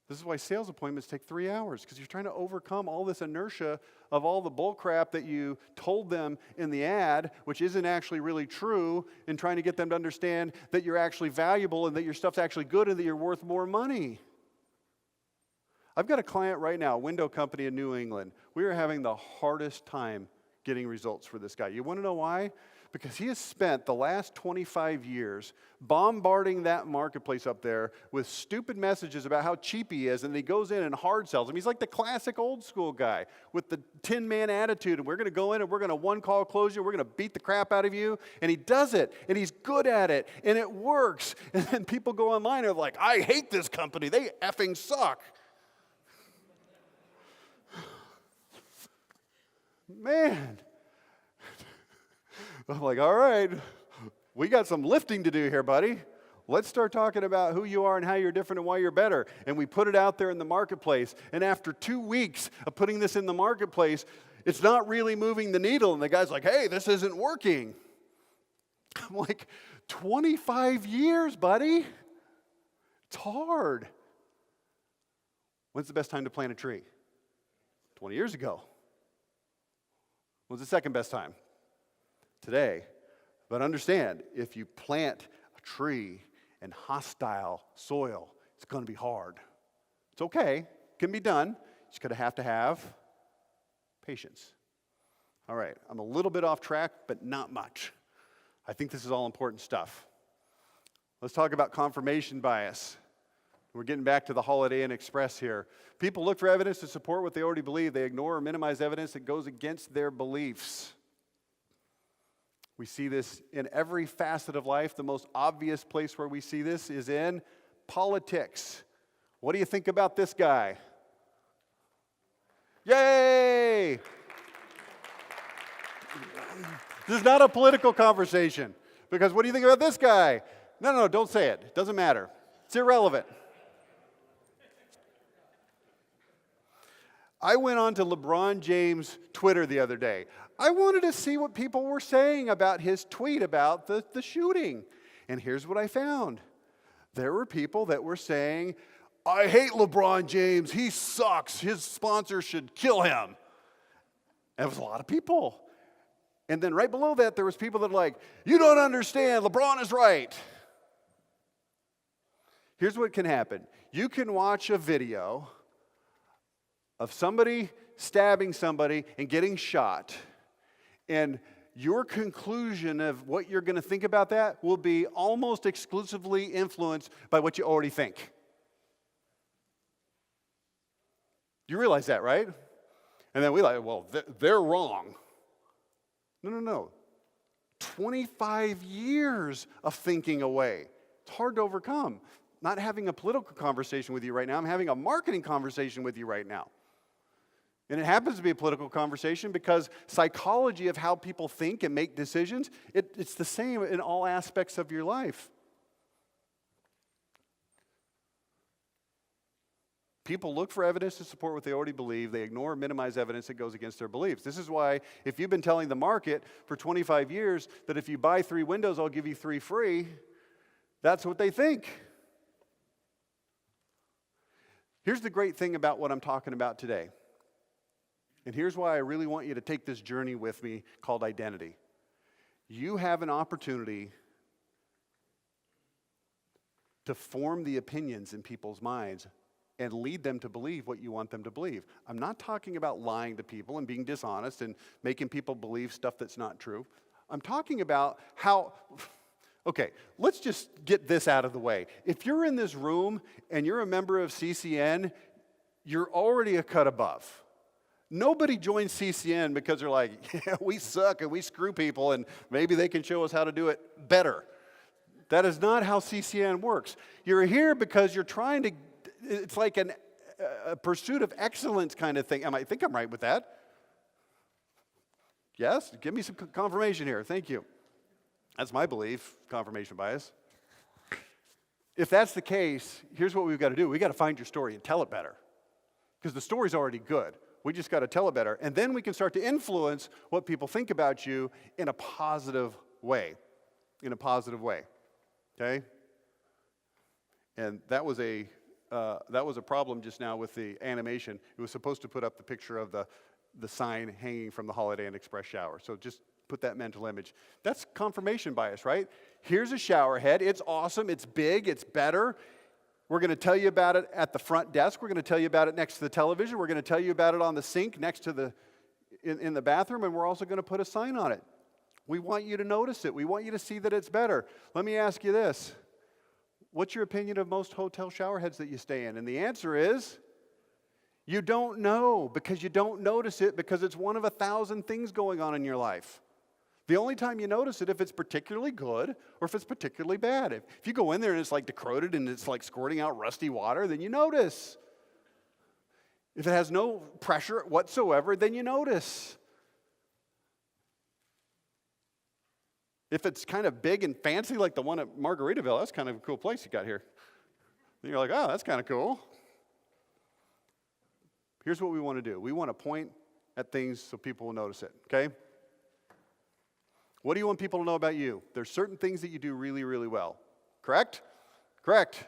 This is why sales appointments take 3 hours, because you're trying to overcome all this inertia of all the bull crap that you told them in the ad, which isn't actually really true, and trying to get them to understand that you're actually valuable and that your stuff's actually good and that you're worth more money. I've got a client right now, a window company in New England. We are having the hardest time getting results for this guy. You want to know why? Because he has spent the last 25 years bombarding that marketplace up there with stupid messages about how cheap he is, and he goes in and hard sells them. He's like the classic old school guy with the tin man attitude, and we're going to go in and we're going to one-call close you, we're going to beat the crap out of you, and he does it, and he's good at it, and it works. And then people go online and are like, I hate this company, they effing suck. Man. I'm like, all right, we got some lifting to do here, buddy. Let's start talking about who you are and how you're different and why you're better. And we put it out there in the marketplace. And after 2 weeks of putting this in the marketplace, it's not really moving the needle. And the guy's like, hey, this isn't working. I'm like, 25 years, buddy. It's hard. When's the best time to plant a tree? 20 years ago. When's the second best time? Today. But understand, if you plant a tree in hostile soil, it's going to be hard. It's okay. It can be done. You're just going to have patience. All right. I'm a little bit off track, but not much. I think this is all important stuff. Let's talk about confirmation bias. We're getting back to the Holiday Inn Express here. People look for evidence to support what they already believe. They ignore or minimize evidence that goes against their beliefs. We see this in every facet of life. The most obvious place where we see this is in politics. What do you think about this guy? Yay! This is not a political conversation. Because what do you think about this guy? No, don't say it. It doesn't matter. It's irrelevant. I went on to LeBron James' Twitter the other day. I wanted to see what people were saying about his tweet about the shooting. And here's what I found. There were people that were saying, I hate LeBron James. He sucks. His sponsor should kill him. And it was a lot of people. And then right below that, there was people that were like, you don't understand. LeBron is right. Here's what can happen. You can watch a video of somebody stabbing somebody and getting shot, and your conclusion of what you're going to think about that will be almost exclusively influenced by what you already think. You realize that, right? And then we like, well, they're wrong. No. 25 years of thinking away. It's hard to overcome. Not having a political conversation with you right now. I'm having a marketing conversation with you right now. And it happens to be a political conversation because psychology of how people think and make decisions, it's the same in all aspects of your life. People look for evidence to support what they already believe. They ignore or minimize evidence that goes against their beliefs. This is why if you've been telling the market for 25 years that if you buy 3 windows, I'll give you 3 free, that's what they think. Here's the great thing about what I'm talking about today. And here's why I really want you to take this journey with me called identity. You have an opportunity to form the opinions in people's minds and lead them to believe what you want them to believe. I'm not talking about lying to people and being dishonest and making people believe stuff that's not true. I'm talking about how, okay, let's just get this out of the way. If you're in this room and you're a member of CCN, you're already a cut above. Nobody joins CCN because they're like, yeah, we suck and we screw people and maybe they can show us how to do it better. That is not how CCN works. You're here because you're trying to, it's like a pursuit of excellence kind of thing. I think I'm right with that. Yes? Give me some confirmation here. Thank you. That's my belief, confirmation bias. If that's the case, here's what we've got to do. We've got to find your story and tell it better. Because the story's already good. We just got to tell it better. And then we can start to influence what people think about you in a positive way. In a positive way. Okay? And that was a problem just now with the animation. It was supposed to put up the picture of the sign hanging from the Holiday Inn Express shower. So just put that mental image. That's confirmation bias, right? Here's a shower head. It's awesome. It's big. It's better. We're going to tell you about it at the front desk. We're going to tell you about it next to the television. We're going to tell you about it on the sink next to in the bathroom, and we're also going to put a sign on it. We want you to notice it. We want you to see that it's better. Let me ask you this. What's your opinion of most hotel shower heads that you stay in? And the answer is, you don't know, because you don't notice it, because it's one of 1,000 things going on in your life. The only time you notice it if it's particularly good or if it's particularly bad. If you go in there and it's like decrowed and it's like squirting out rusty water, then you notice. If it has no pressure whatsoever, then you notice. If it's kind of big and fancy like the one at Margaritaville, that's kind of a cool place you got here. Then you're like, oh, that's kind of cool. Here's what we want to do. We want to point at things so people will notice it, okay? What do you want people to know about you? There's certain things that you do really, really well. Correct? Correct.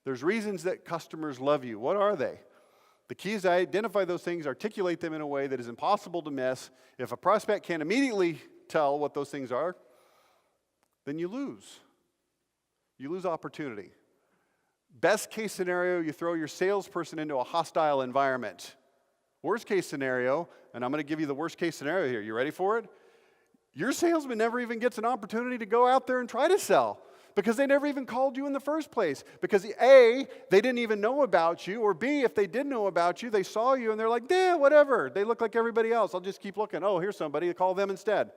There's reasons that customers love you. What are they? The key is to identify those things, articulate them in a way that is impossible to miss. If a prospect can't immediately tell what those things are, then you lose. You lose opportunity. Best case scenario, you throw your salesperson into a hostile environment. Worst case scenario, and I'm going to give you the worst case scenario here. You ready for it? Your salesman never even gets an opportunity to go out there and try to sell because they never even called you in the first place. Because A, they didn't even know about you, or B, if they did know about you, they saw you and they're like, yeah, whatever. They look like everybody else. I'll just keep looking. Oh, here's somebody. Call them instead.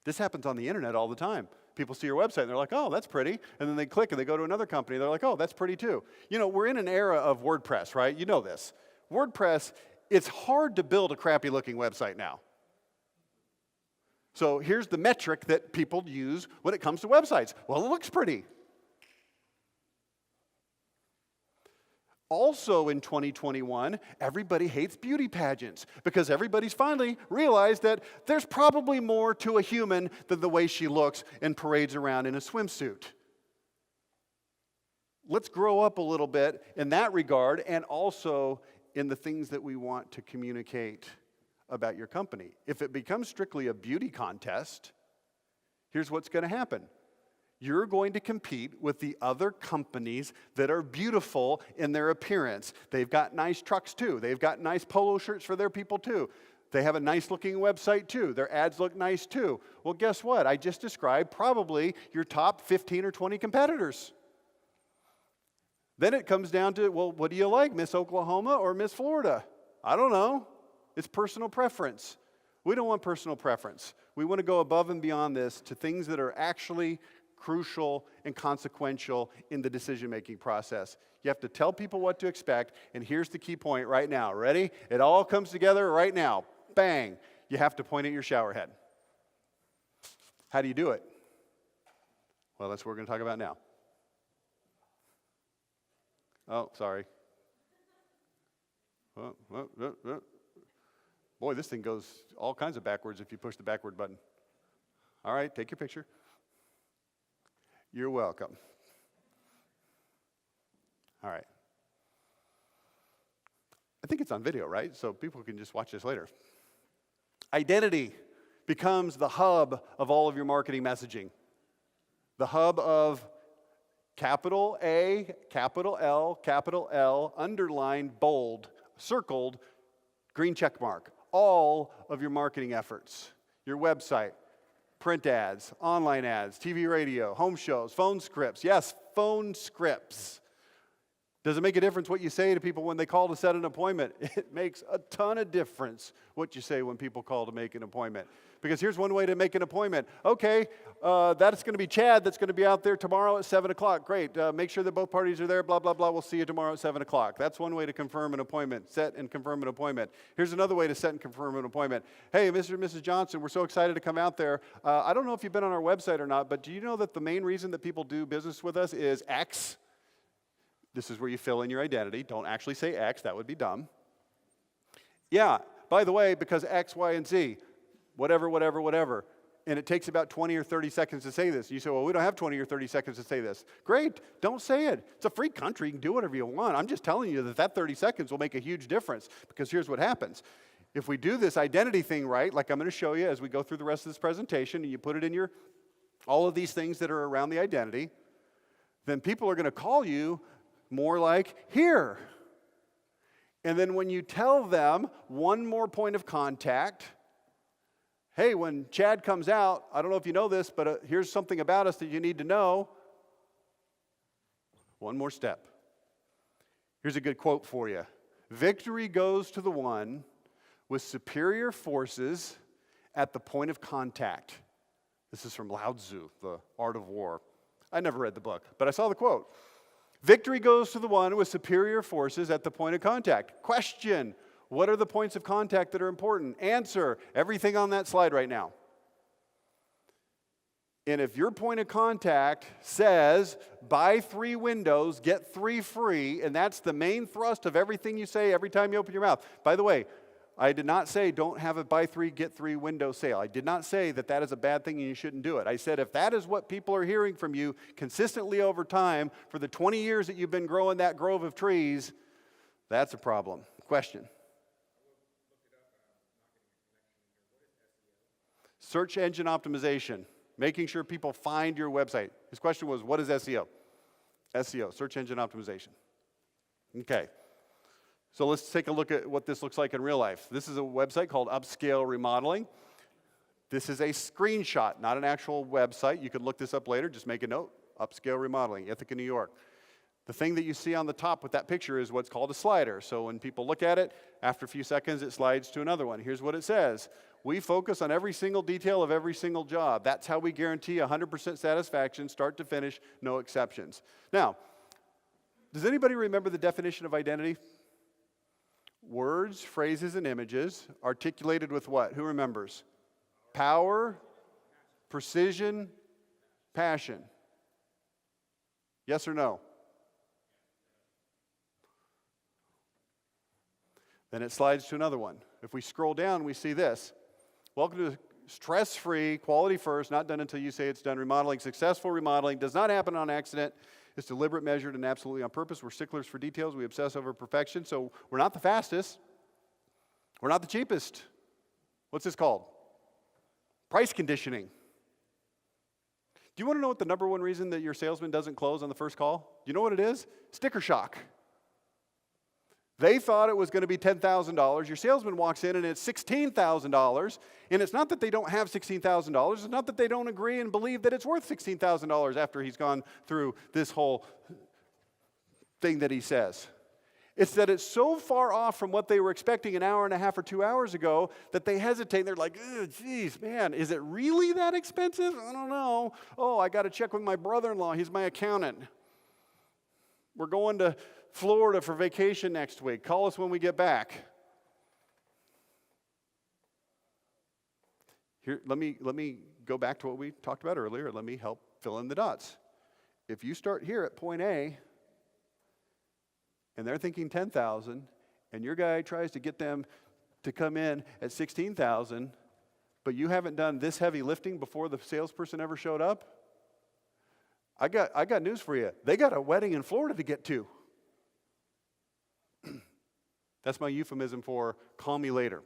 This happens on the internet all the time. People see your website and they're like, oh, that's pretty. And then they click and they go to another company. They're like, oh, that's pretty too. You know, we're in an era of WordPress, right? You know this. WordPress, it's hard to build a crappy looking website now. So here's the metric that people use when it comes to websites. Well, it looks pretty. Also in 2021, everybody hates beauty pageants because everybody's finally realized that there's probably more to a human than the way she looks and parades around in a swimsuit. Let's grow up a little bit in that regard and also in the things that we want to communicate about your company. If it becomes strictly a beauty contest, here's what's going to happen. You're going to compete with the other companies that are beautiful in their appearance. They've got nice trucks too. They've got nice polo shirts for their people too. They have a nice looking website too. Their ads look nice too. Well, guess what? I just described probably your top 15 or 20 competitors. Then it comes down to, well, what do you like, Miss Oklahoma or Miss Florida? I don't know. It's personal preference. We don't want personal preference. We want to go above and beyond this to things that are actually crucial and consequential in the decision-making process. You have to tell people what to expect, and here's the key point right now. Ready? It all comes together right now. Bang. You have to point at your shower head. How do you do it? Well, that's what we're going to talk about now. Oh, sorry. Boy, this thing goes all kinds of backwards if you push the backward button. All right, take your picture. You're welcome. All right. I think it's on video, right? So people can just watch this later. Identity becomes the hub of all of your marketing messaging. The hub of capital A, capital L, underlined, bold, circled, green check mark. All of your marketing efforts, your website, print ads, online ads, TV, radio, home shows, phone scripts. Yes, phone scripts. Does it make a difference what you say to people when they call to set an appointment? It makes a ton of difference what you say when people call to make an appointment. Because here's one way to make an appointment. Okay, that's going to be Chad that's going to be out there tomorrow at 7 o'clock. Great. Make sure that both parties are there, blah, blah, blah. We'll see you tomorrow at 7 o'clock. That's one way to confirm an appointment, set and confirm an appointment. Here's another way to set and confirm an appointment. Hey, Mr. and Mrs. Johnson, we're so excited to come out there. I don't know if you've been on our website or not, but do you know that the main reason that people do business with us is X? This is where you fill in your identity. Don't actually say X. That would be dumb. Yeah, by the way, because X, Y, and Z. Whatever, whatever, whatever. And it takes about 20 or 30 seconds to say this. You say, well, we don't have 20 or 30 seconds to say this. Great, don't say it. It's a free country. You can do whatever you want. I'm just telling you that 30 seconds will make a huge difference, because here's what happens. If we do this identity thing right, like I'm going to show you as we go through the rest of this presentation, and you put it in all of these things that are around the identity, then people are going to call you more like here. And then when you tell them one more point of contact, hey, when Chad comes out, I don't know if you know this, but here's something about us that you need to know. One more step. Here's a good quote for you. Victory goes to the one with superior forces at the point of contact. This is from Lao Tzu, The Art of War. I never read the book, but I saw the quote. Victory goes to the one with superior forces at the point of contact. Question. What are the points of contact that are important? Answer, everything on that slide right now. And if your point of contact says, buy 3 windows, get 3 free, and that's the main thrust of everything you say every time you open your mouth. By the way, I did not say don't have a buy 3, get 3 window sale. I did not say that is a bad thing and you shouldn't do it. I said if that is what people are hearing from you consistently over time for the 20 years that you've been growing that grove of trees, that's a problem. Question. Search engine optimization, making sure people find your website. His question was, what is SEO? SEO, search engine optimization. Okay, so let's take a look at what this looks like in real life. This is a website called Upscale Remodeling. This is a screenshot, not an actual website. You can look this up later, just make a note. Upscale Remodeling, Ithaca, New York. The thing that you see on the top with that picture is what's called a slider. So when people look at it, after a few seconds, it slides to another one. Here's what it says. We focus on every single detail of every single job. That's how we guarantee 100% satisfaction, start to finish, no exceptions. Now, does anybody remember the definition of identity? Words, phrases, and images articulated with what? Who remembers? Power, precision, passion. Yes or no? Then it slides to another one. If we scroll down, we see this. Welcome to stress-free, quality first, not done until you say it's done remodeling. Successful remodeling does not happen on accident. It's deliberate, measured, and absolutely on purpose. We're sticklers for details. We obsess over perfection. So we're not the fastest. We're not the cheapest. What's this called? Price conditioning. Do you want to know what the number one reason that your salesman doesn't close on the first call? Do you know what it is? Sticker shock. They thought it was going to be $10,000. Your salesman walks in and it's $16,000. And it's not that they don't have $16,000. It's not that they don't agree and believe that it's worth $16,000 after he's gone through this whole thing that he says. It's that it's so far off from what they were expecting an hour and a half or 2 hours ago that they hesitate. They're like, geez, man, is it really that expensive? I don't know. Oh, I got to check with my brother-in-law. He's my accountant. We're going to Florida for vacation next week. Call us when we get back. Here, let me go back to what we talked about earlier. Let me help fill in the dots. If you start here at point A, and they're thinking 10,000, and your guy tries to get them to come in at 16,000, but you haven't done this heavy lifting before the salesperson ever showed up, I got news for you. They got a wedding in Florida to get to. That's my euphemism for call me later.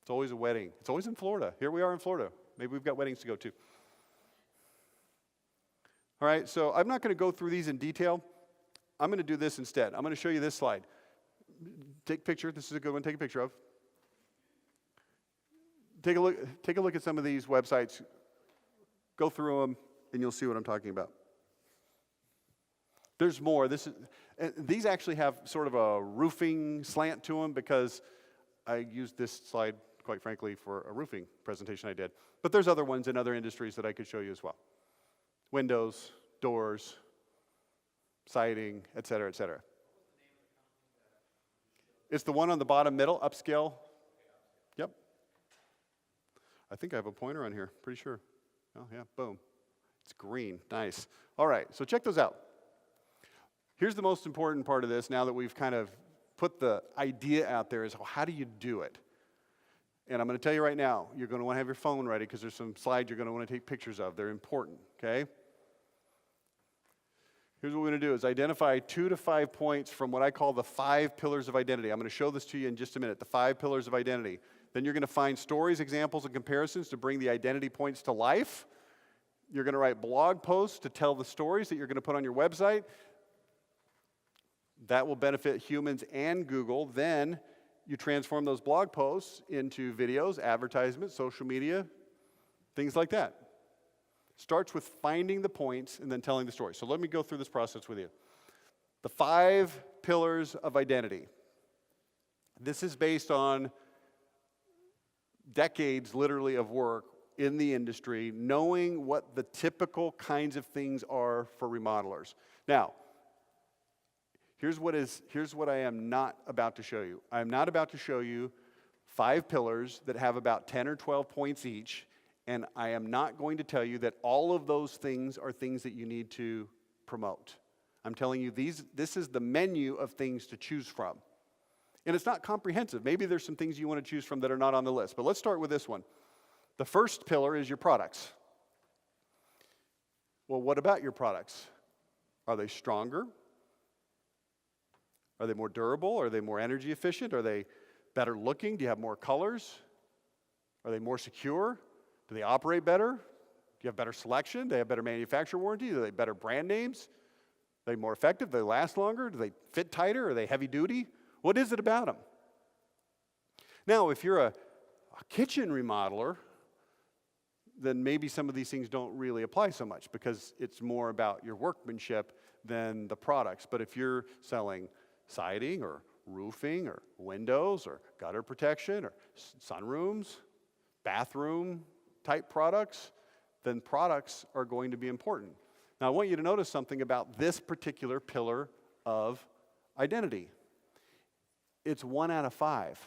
It's always a wedding. It's always in Florida. Here we are in Florida. Maybe we've got weddings to go to. All right, so I'm not going to go through these in detail. I'm going to do this instead. I'm going to show you this slide. Take a picture. This is a good one to take a picture of. Take a look at some of these websites. Go through them, and you'll see what I'm talking about. There's more. These actually have sort of a roofing slant to them because I used this slide, quite frankly, for a roofing presentation I did. But there's other ones in other industries that I could show you as well. Windows, doors, siding, et cetera, et cetera. It's the one on the bottom middle, upscale. Yep. I think I have a pointer on here, pretty sure. Oh, yeah, boom. It's green, nice. All right, so check those out. Here's the most important part of this, now that we've kind of put the idea out there, is how do you do it? And I'm going to tell you right now, you're going to want to have your phone ready because there's some slides you're going to want to take pictures of. They're important, okay? Here's what we're going to do is identify 2 to 5 points from what I call the 5 pillars of identity. I'm going to show this to you in just a minute, the 5 pillars of identity. Then you're going to find stories, examples, and comparisons to bring the identity points to life. You're going to write blog posts to tell the stories that you're going to put on your website. That will benefit humans and Google. Then you transform those blog posts into videos, advertisements, social media, things like that. Starts with finding the points and then telling the story. So let me go through this process with you. The 5 pillars of identity. This is based on decades, literally, of work in the industry, knowing what the typical kinds of things are for remodelers. Now, here's what I am not about to show you. I am not about to show you 5 pillars that have about 10 or 12 points each, and I am not going to tell you that all of those things are things that you need to promote. I'm telling you this is the menu of things to choose from. And it's not comprehensive. Maybe there's some things you want to choose from that are not on the list, but let's start with this one. The first pillar is your products. Well, what about your products? Are they stronger? Are they more durable? Are they more energy efficient? Are they better looking? Do you have more colors? Are they more secure? Do they operate better? Do you have better selection? Do they have better manufacturer warranty? Do they have better brand names? Are they more effective? Do they last longer? Do they fit tighter? Are they heavy duty? What is it about them? Now, if you're a kitchen remodeler, then maybe some of these things don't really apply so much because it's more about your workmanship than the products. But if you're selling siding or roofing or windows or gutter protection or sunrooms, bathroom type products, then products are going to be important. Now I want you to notice something about this particular pillar of identity. It's 1 out of 5.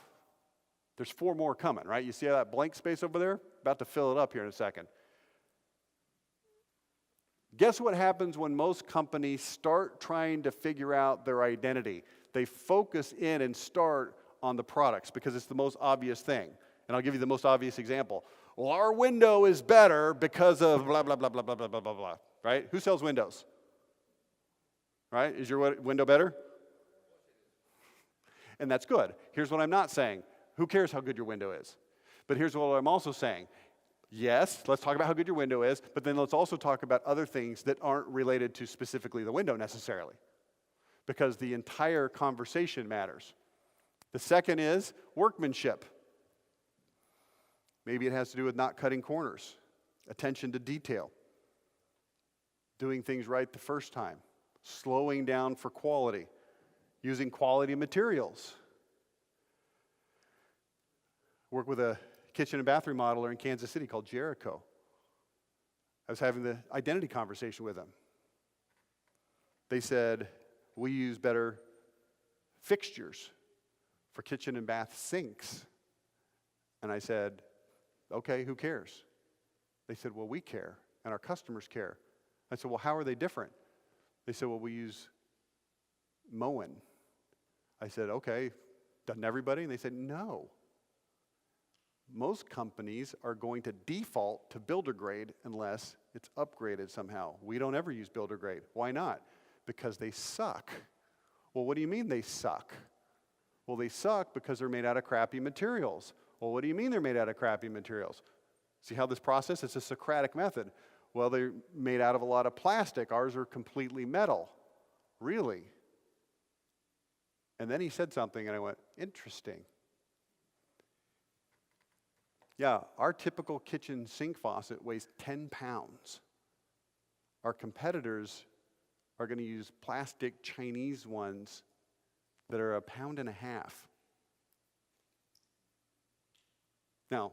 There's 4 more coming, right? You see that blank space over there? About to fill it up here in a second. Guess what happens when most companies start trying to figure out their identity? They focus in and start on the products because it's the most obvious thing. And I'll give you the most obvious example. Well, our window is better because of blah, blah, blah, blah, blah, blah, blah, blah, blah. Right? Who sells windows? Right? Is your window better? And that's good. Here's what I'm not saying. Who cares how good your window is? But here's what I'm also saying. Yes, let's talk about how good your window is, but then let's also talk about other things that aren't related to specifically the window necessarily, because the entire conversation matters. The second is workmanship. Maybe it has to do with not cutting corners, attention to detail, doing things right the first time, slowing down for quality, using quality materials. Work with a kitchen and bathroom remodeler in Kansas City called Jericho. I was having the identity conversation with them. They said, we use better fixtures for kitchen and bath sinks. And I said, okay, who cares? They said, well, we care, and our customers care. I said, well, how are they different? They said, well, we use Moen. I said, okay, doesn't everybody? And they said, no. Most companies are going to default to builder grade unless it's upgraded somehow. We don't ever use builder grade. Why not? Because they suck. Well, what do you mean they suck? Well, they suck because they're made out of crappy materials. Well, what do you mean they're made out of crappy materials? See how this process, it's a Socratic method. Well, they're made out of a lot of plastic. Ours are completely metal. Really? And then he said something and I went, interesting. Yeah, our typical kitchen sink faucet weighs 10 pounds. Our competitors are going to use plastic Chinese ones that are 1.5 pounds. Now,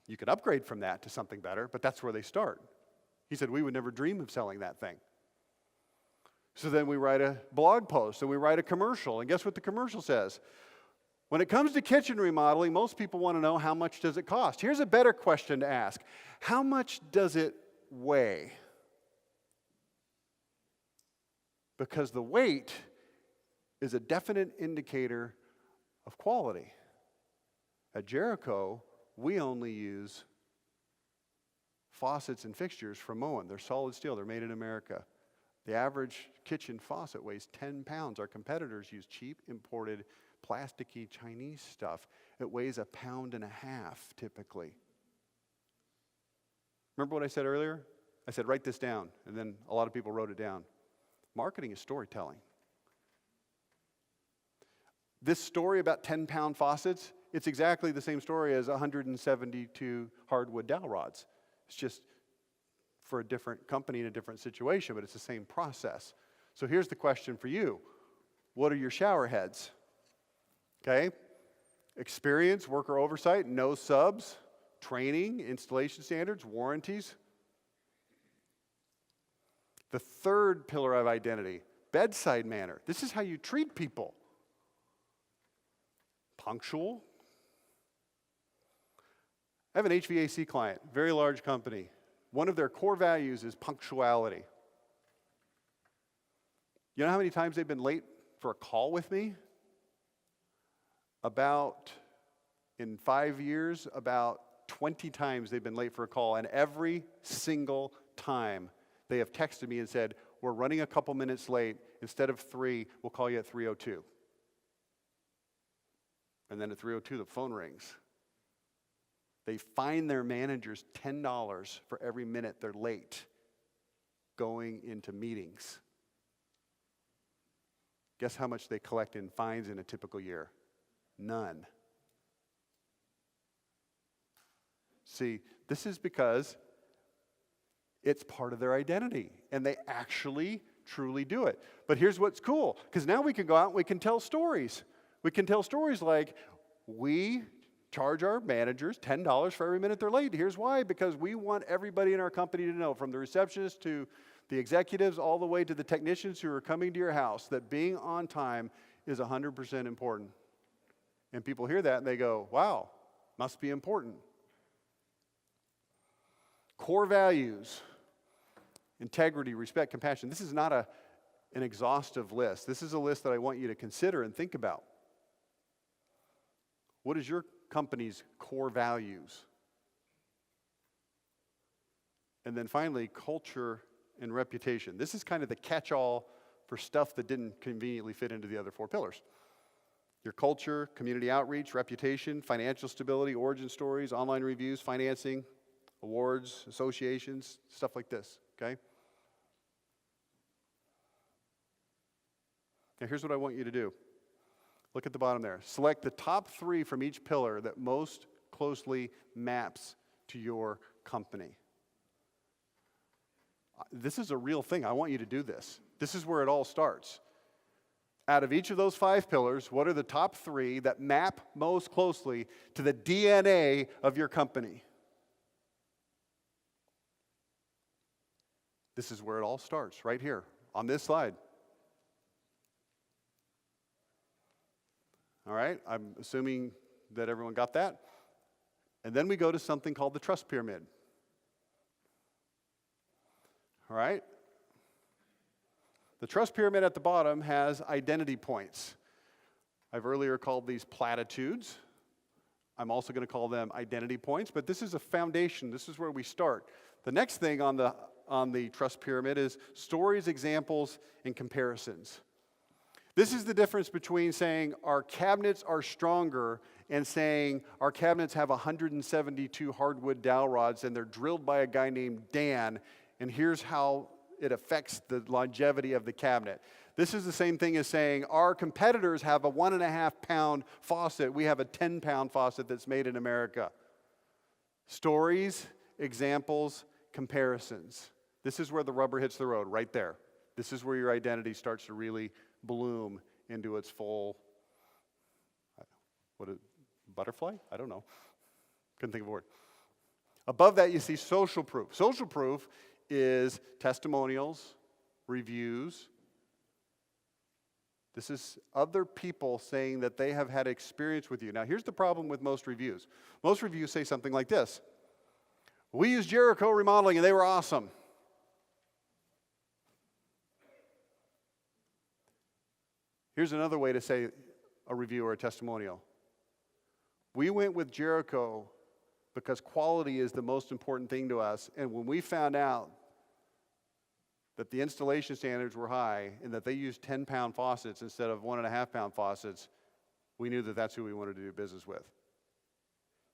you could upgrade from that to something better, but that's where they start. He said, we would never dream of selling that thing. So then we write a blog post and we write a commercial. And guess what the commercial says? When it comes to kitchen remodeling, most people want to know, how much does it cost? Here's a better question to ask. How much does it weigh? Because the weight is a definite indicator of quality. At Jericho, we only use faucets and fixtures from Moen. They're solid steel. They're made in America. The average kitchen faucet weighs 10 pounds. Our competitors use cheap, imported, plasticky Chinese stuff. It weighs 1.5 pounds typically. Remember what I said earlier? I said, write this down. And then a lot of people wrote it down. Marketing is storytelling. This story about 10-pound faucets, it's exactly the same story as 172 hardwood dowel rods. It's just for a different company in a different situation, but it's the same process. So here's the question for you. What are your shower heads? Okay? Experience, worker oversight, no subs, training, installation standards, warranties. The third pillar of identity, bedside manner. This is how you treat people. Punctual. I have an HVAC client, very large company. One of their core values is punctuality. You know how many times they've been late for a call with me? In 5 years, about 20 times they've been late for a call, and every single time they have texted me and said, we're running a couple minutes late. Instead of 3, we'll call you at 3:02. And then at 3:02, the phone rings. They fine their managers $10 for every minute they're late going into meetings. Guess how much they collect in fines in a typical year? None. See, this is because it's part of their identity, and they actually, truly do it. But here's what's cool, because now we can go out and we can tell stories. We can tell stories like, we charge our managers $10 for every minute they're late. Here's why, because we want everybody in our company to know, from the receptionist to the executives all the way to the technicians who are coming to your house, that being on time is 100% important. And people hear that and they go, wow, must be important. Core values, integrity, respect, compassion. This is not an exhaustive list. This is a list that I want you to consider and think about. What is your company's core values? And then finally, culture and reputation. This is kind of the catch-all for stuff that didn't conveniently fit into the other 4 pillars. Your culture, community outreach, reputation, financial stability, origin stories, online reviews, financing, awards, associations, stuff like this, okay? Now here's what I want you to do. Look at the bottom there. Select the top 3 from each pillar that most closely maps to your company. This is a real thing. I want you to do this. This is where it all starts. Out of each of those 5 pillars, what are the top 3 that map most closely to the DNA of your company? This is where it all starts, right here on this slide. All right, I'm assuming that everyone got that. And then we go to something called the trust pyramid. All right? The trust pyramid at the bottom has identity points. I've earlier called these platitudes. I'm also going to call them identity points, but this is a foundation. This is where we start. The next thing on the trust pyramid is stories, examples, and comparisons. This is the difference between saying our cabinets are stronger and saying our cabinets have 172 hardwood dowel rods and they're drilled by a guy named Dan, and here's how it affects the longevity of the cabinet. This is the same thing as saying our competitors have a 1.5 pound faucet. We have a 10-pound faucet that's made in America. Stories, examples, comparisons. This is where the rubber hits the road, right there. This is where your identity starts to really bloom into its full, butterfly? I don't know. Couldn't think of a word. Above that, you see social proof. Social proof is testimonials, reviews. This is other people saying that they have had experience with you. Now, here's the problem with most reviews. Most reviews say something like this: we used Jericho Remodeling and they were awesome. Here's another way to say a review or a testimonial. We went with Jericho because quality is the most important thing to us, and when we found out that the installation standards were high and that they used 10-pound faucets instead of 1.5-pound faucets, we knew that that's who we wanted to do business with.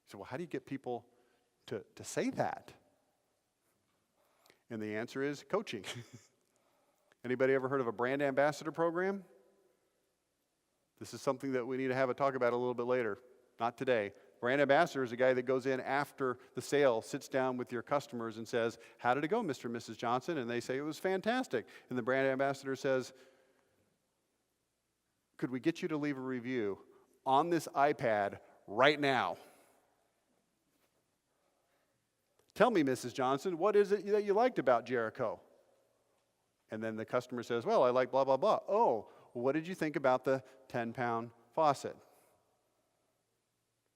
So, well, how do you get people to say that? And the answer is coaching. Anybody ever heard of a brand ambassador program? This is something that we need to have a talk about a little bit later, not today. Brand ambassador is a guy that goes in after the sale, sits down with your customers and says, how did it go, Mr. and Mrs. Johnson? And they say, it was fantastic. And the brand ambassador says, could we get you to leave a review on this iPad right now? Tell me, Mrs. Johnson, what is it that you liked about Jericho? And then the customer says, well, I like blah, blah, blah. Oh, what did you think about the 10-pound faucet?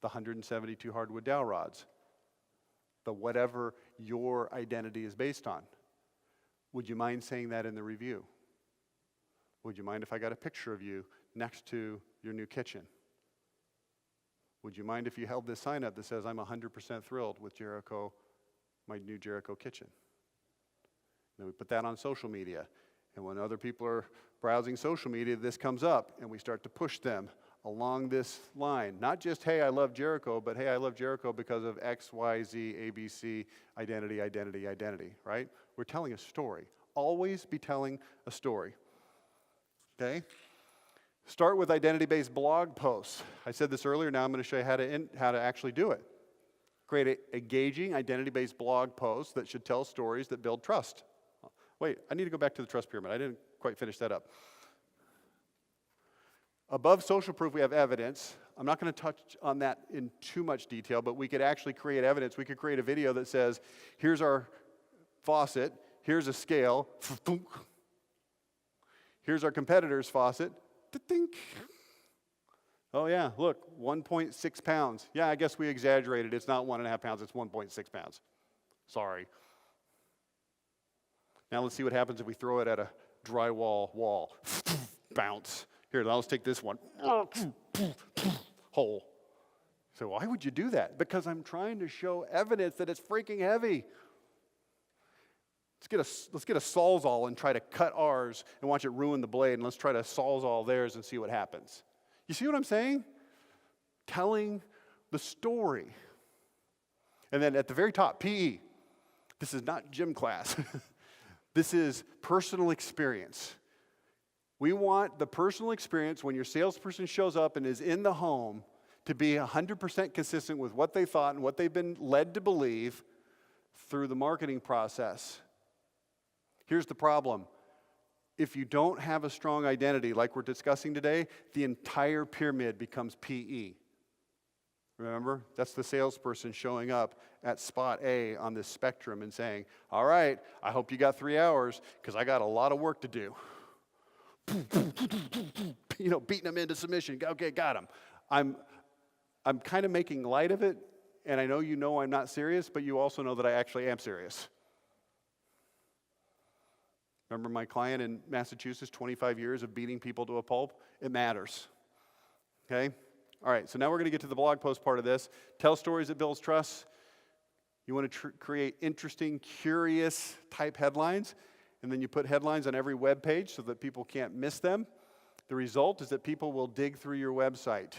The 172 hardwood dowel rods, the whatever your identity is based on. Would you mind saying that in the review? Would you mind if I got a picture of you next to your new kitchen? Would you mind if you held this sign up that says, I'm 100% thrilled with Jericho, my new Jericho kitchen? And then we put that on social media. And when other people are browsing social media, this comes up, and we start to push them along this line. Not just, hey, I love Jericho, but hey, I love Jericho because of X, Y, Z, ABC, identity, identity, identity, right? We're telling a story. Always be telling a story, okay? Start with identity-based blog posts. I said this earlier, now I'm going to show you how to actually do it. Create an engaging identity-based blog post that should tell stories that build trust. Wait, I need to go back to the trust pyramid. I didn't quite finish that up. Above social proof, we have evidence. I'm not going to touch on that in too much detail, but we could actually create evidence. We could create a video that says, here's our faucet, here's a scale, here's our competitor's faucet, oh yeah, look, 1.6 pounds. Yeah, I guess we exaggerated. It's not 1.5 pounds, it's 1.6 pounds. Sorry. Now let's see what happens if we throw it at a drywall wall. Bounce. Here, now let's take this one. Hole. So why would you do that? Because I'm trying to show evidence that it's freaking heavy. Let's get a Sawzall and try to cut ours and watch it ruin the blade, and let's try to Sawzall theirs and see what happens. You see what I'm saying? Telling the story. And then at the very top, PE. This is not gym class. This is personal experience. We want the personal experience when your salesperson shows up and is in the home to be 100% consistent with what they thought and what they've been led to believe through the marketing process. Here's the problem. If you don't have a strong identity like we're discussing today, the entire pyramid becomes PE. Remember? That's the salesperson showing up at spot A on this spectrum and saying, all right, I hope you got 3 hours because I got a lot of work to do. Beating them into submission. Okay, got him. I'm kind of making light of it, and I know I'm not serious, but you also know that I actually am serious. Remember my client in Massachusetts, 25 years of beating people to a pulp? It matters. Okay? All right, so now we're going to get to the blog post part of this. Tell stories that builds trust. You want to create interesting, curious type headlines, and then you put headlines on every web page so that people can't miss them. The result is that people will dig through your website.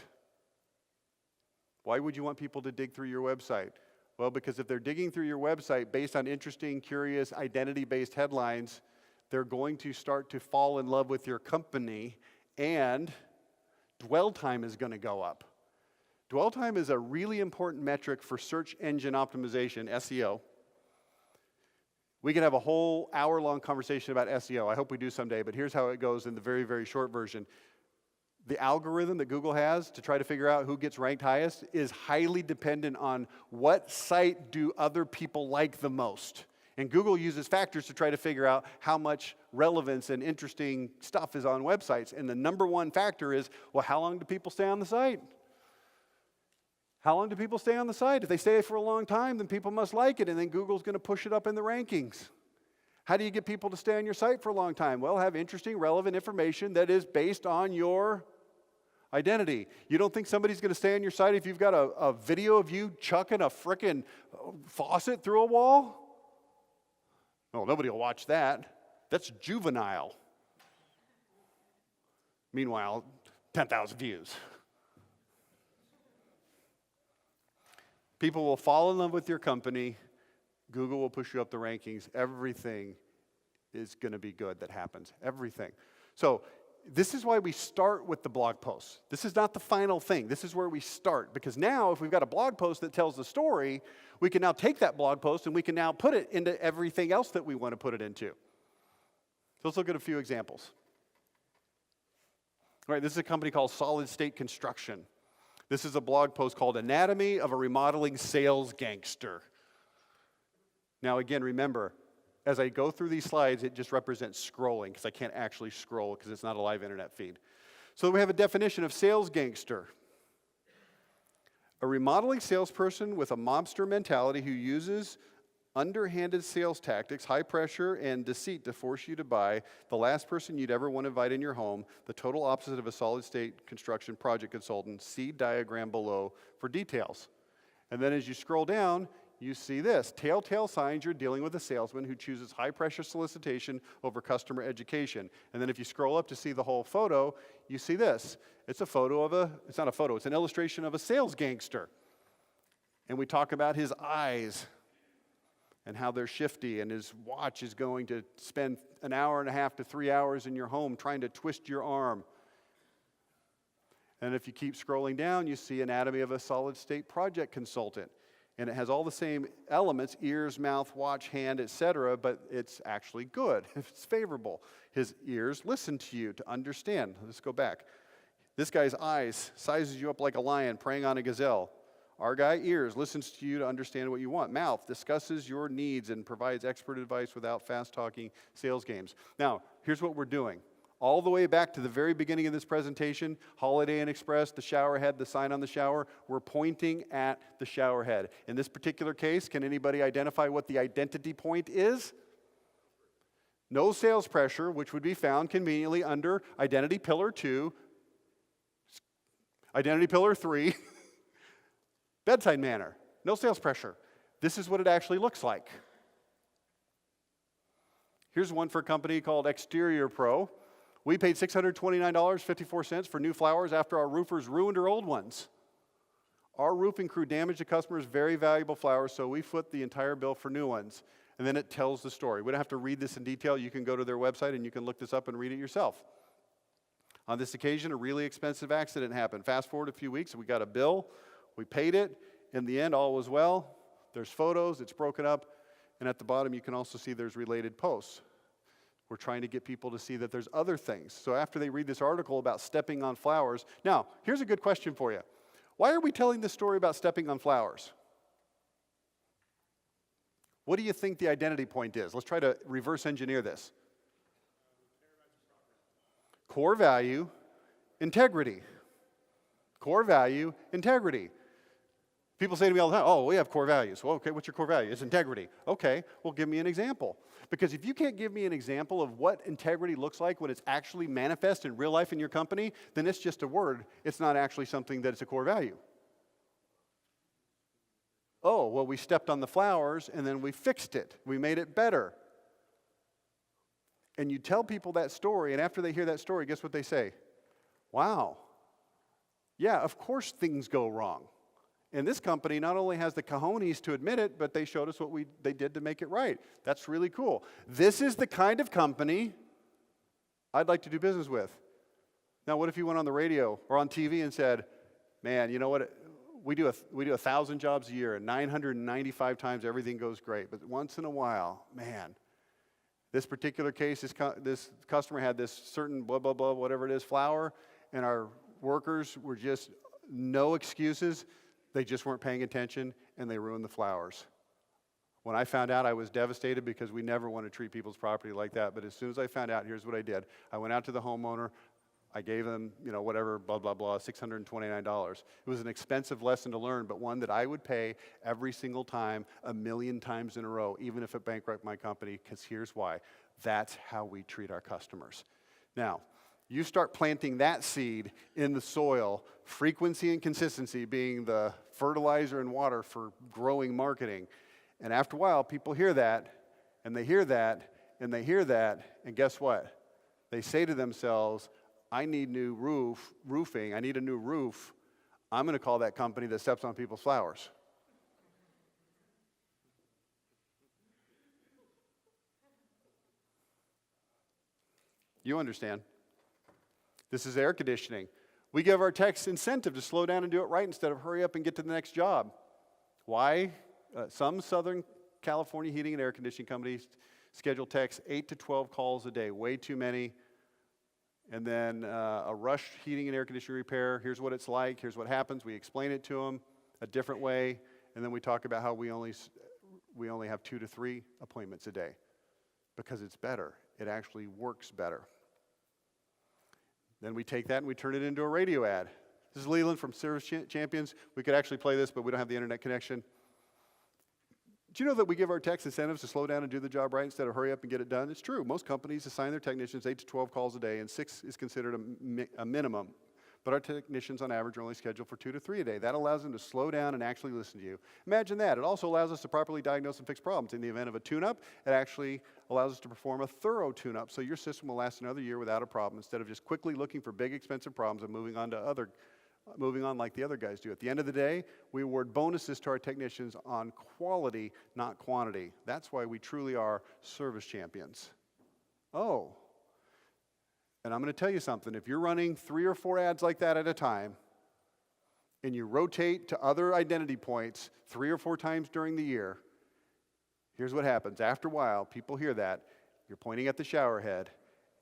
Why would you want people to dig through your website? Well, because if they're digging through your website based on interesting, curious, identity-based headlines, they're going to start to fall in love with your company, and dwell time is going to go up. Dwell time is a really important metric for search engine optimization, SEO. We can have a whole hour-long conversation about SEO. I hope we do someday, but here's how it goes in the very, very short version. The algorithm that Google has to try to figure out who gets ranked highest is highly dependent on what site do other people like the most. And Google uses factors to try to figure out how much relevance and interesting stuff is on websites. And the number one factor is, well, how long do people stay on the site? How long do people stay on the site? If they stay for a long time, then people must like it, and then Google's going to push it up in the rankings. How do you get people to stay on your site for a long time? Well, have interesting, relevant information that is based on your identity. You don't think somebody's going to stay on your site if you've got a video of you chucking a frickin' faucet through a wall? Oh, nobody will watch that. That's juvenile. Meanwhile, 10,000 views. People will fall in love with your company. Google will push you up the rankings. Everything is going to be good that happens. Everything. So this is why we start with the blog post. This is not the final thing. This is where we start. Because now, if we've got a blog post that tells the story, we can now take that blog post and we can now put it into everything else that we want to put it into. So let's look at a few examples. All right, this is a company called Solid State Construction. This is a blog post called Anatomy of a Remodeling Sales Gangster. Now, again, remember, as I go through these slides, it just represents scrolling because I can't actually scroll because it's not a live internet feed. So we have a definition of sales gangster. A remodeling salesperson with a mobster mentality who uses underhanded sales tactics, high pressure, and deceit to force you to buy the last person you'd ever want to invite in your home, the total opposite of a solid state construction project consultant. See diagram below for details. And then as you scroll down, you see this. Telltale signs you're dealing with a salesman who chooses high-pressure solicitation over customer education. And then if you scroll up to see the whole photo, you see this. It's a photo of it's not a photo, it's an illustration of a sales gangster. And we talk about his eyes and how they're shifty, and his watch is going to spend an hour and a half to 3 hours in your home trying to twist your arm. And if you keep scrolling down, you see Anatomy of a Solid State Project Consultant. And it has all the same elements, ears, mouth, watch, hand, etc., but it's actually good. It's favorable. His ears listen to you to understand. Let's go back. This guy's eyes sizes you up like a lion preying on a gazelle. Our guy, ears, listens to you to understand what you want. Mouth discusses your needs and provides expert advice without fast-talking sales games. Now, here's what we're doing. All the way back to the very beginning of this presentation, Holiday Inn Express, the shower head, the sign on the shower, we're pointing at the shower head. In this particular case, can anybody identify what the identity point is? No sales pressure, which would be found conveniently under Identity Pillar 2, Identity Pillar 3, bedside manner. No sales pressure. This is what it actually looks like. Here's one for a company called Exterior Pro. We paid $629.54 for new flowers after our roofers ruined our old ones. Our roofing crew damaged the customer's very valuable flowers, so we foot the entire bill for new ones. And then it tells the story. We don't have to read this in detail. You can go to their website and you can look this up and read it yourself. On this occasion, a really expensive accident happened. Fast forward a few weeks, and we got a bill. We paid it. In the end, all was well. There's photos. It's broken up. And at the bottom, you can also see there's related posts. We're trying to get people to see that there's other things. So after they read this article about stepping on flowers, now, here's a good question for you. Why are we telling this story about stepping on flowers? What do you think the identity point is? Let's try to reverse engineer this. Core value, integrity. Core value, integrity. People say to me all the time, oh, we have core values. Well, okay, what's your core value? It's integrity. Okay, well, give me an example. Because if you can't give me an example of what integrity looks like when it's actually manifest in real life in your company, then it's just a word. It's not actually something that is a core value. Oh, well, we stepped on the flowers and then we fixed it. We made it better. And you tell people that story, and after they hear that story, guess what they say? Wow. Yeah, of course things go wrong. And this company not only has the cojones to admit it, but they showed us what they did to make it right. That's really cool. This is the kind of company I'd like to do business with. Now, what if you went on the radio or on TV and said, man, you know what? we do 1,000 jobs a year, and 995 times everything goes great. But once in a while, man, this particular case, this customer had this certain blah, blah, blah, whatever it is, flour, and our workers were just no excuses. They just weren't paying attention, and they ruined the flowers. When I found out, I was devastated because we never want to treat people's property like that. But as soon as I found out, here's what I did. I went out to the homeowner. I gave them, whatever, blah, blah, blah, $629. It was an expensive lesson to learn, but one that I would pay every single time, 1,000,000 times in a row, even if it bankrupted my company, because here's why. That's how we treat our customers. Now, you start planting that seed in the soil, frequency and consistency being the fertilizer and water for growing marketing. And after a while, people hear that, and they hear that, and they hear that, and guess what? They say to themselves, I need new roofing. I need a new roof. I'm going to call that company that steps on people's flowers. You understand. This is air conditioning. We give our techs incentive to slow down and do it right instead of hurry up and get to the next job. Why? Some Southern California heating and air conditioning companies schedule techs 8 to 12 calls a day, way too many. And then a rush heating and air conditioning repair, here's what it's like, here's what happens. We explain it to them a different way, and then we talk about how we only have 2 to 3 appointments a day because it's better. It actually works better. Then we take that and we turn it into a radio ad. This is Leland from Service Champions. We could actually play this, but we don't have the internet connection. Do you know that we give our techs incentives to slow down and do the job right instead of hurry up and get it done? It's true. Most companies assign their technicians 8 to 12 calls a day, and 6 is considered a minimum. But our technicians, on average, are only scheduled for 2 to 3 a day. That allows them to slow down and actually listen to you. Imagine that. It also allows us to properly diagnose and fix problems. In the event of a tune-up, it actually allows us to perform a thorough tune-up, so your system will last another year without a problem, instead of just quickly looking for big, expensive problems and moving on like the other guys do. At the end of the day, we award bonuses to our technicians on quality, not quantity. That's why we truly are service champions. Oh, and I'm going to tell you something. If you're running 3 or 4 ads like that at a time, and you rotate to other identity points 3 or 4 times during the year, here's what happens. After a while, people hear that. You're pointing at the showerhead,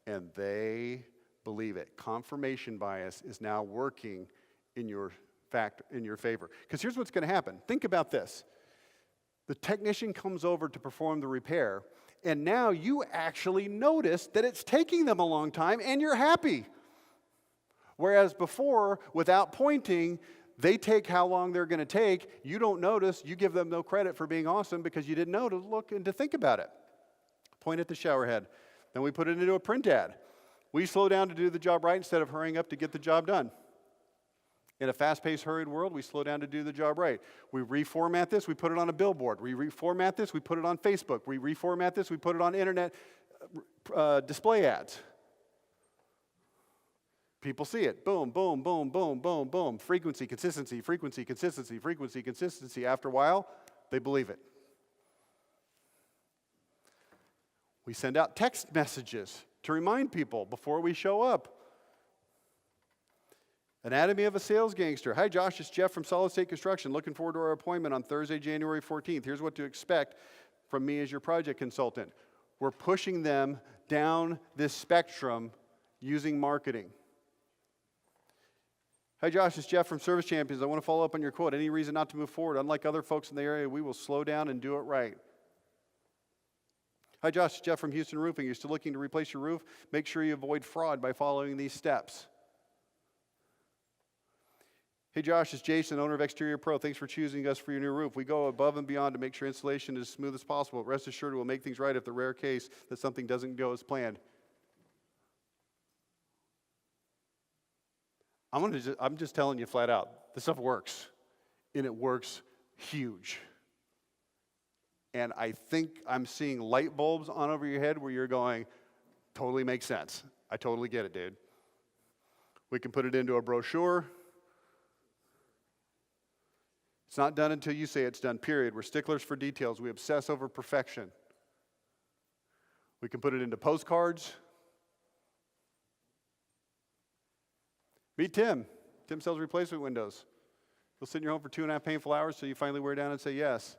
and they believe it. Confirmation bias is now working in your favor. Because here's what's going to happen. Think about this. The technician comes over to perform the repair, and now you actually notice that it's taking them a long time, and you're happy. Whereas before, without pointing, they take how long they're going to take. You don't notice. You give them no credit for being awesome because you didn't know to look and to think about it. Point at the showerhead. Then we put it into a print ad. We slow down to do the job right instead of hurrying up to get the job done. In a fast-paced, hurried world, we slow down to do the job right. We reformat this, we put it on a billboard. We reformat this, we put it on Facebook. We reformat this, we put it on internet display ads. People see it. Boom, boom, boom, boom, boom, boom. Frequency, consistency, frequency, consistency, frequency, consistency. After a while, they believe it. We send out text messages to remind people before we show up. Anatomy of a sales gangster. Hi, Josh, it's Jeff from Solid State Construction. Looking forward to our appointment on Thursday, January 14th. Here's what to expect from me as your project consultant. We're pushing them down this spectrum using marketing. Hi, Josh, it's Jeff from Service Champions. I want to follow up on your quote. Any reason not to move forward? Unlike other folks in the area, we will slow down and do it right. Hi, Josh, it's Jeff from Houston Roofing. You're still looking to replace your roof? Make sure you avoid fraud by following these steps. Hey Josh, it's Jason, owner of Exterior Pro. Thanks for choosing us for your new roof. We go above and beyond to make sure installation is as smooth as possible. Rest assured we'll make things right if the rare case that something doesn't go as planned. I'm just telling you flat out, this stuff works. And it works huge. And I think I'm seeing light bulbs on over your head where you're going, totally makes sense. I totally get it, dude. We can put it into a brochure. It's not done until you say it's done, period. We're sticklers for details. We obsess over perfection. We can put it into postcards. Meet Tim. Tim sells replacement windows. They'll sit in your home for 2.5 painful hours so you finally wear down and say yes.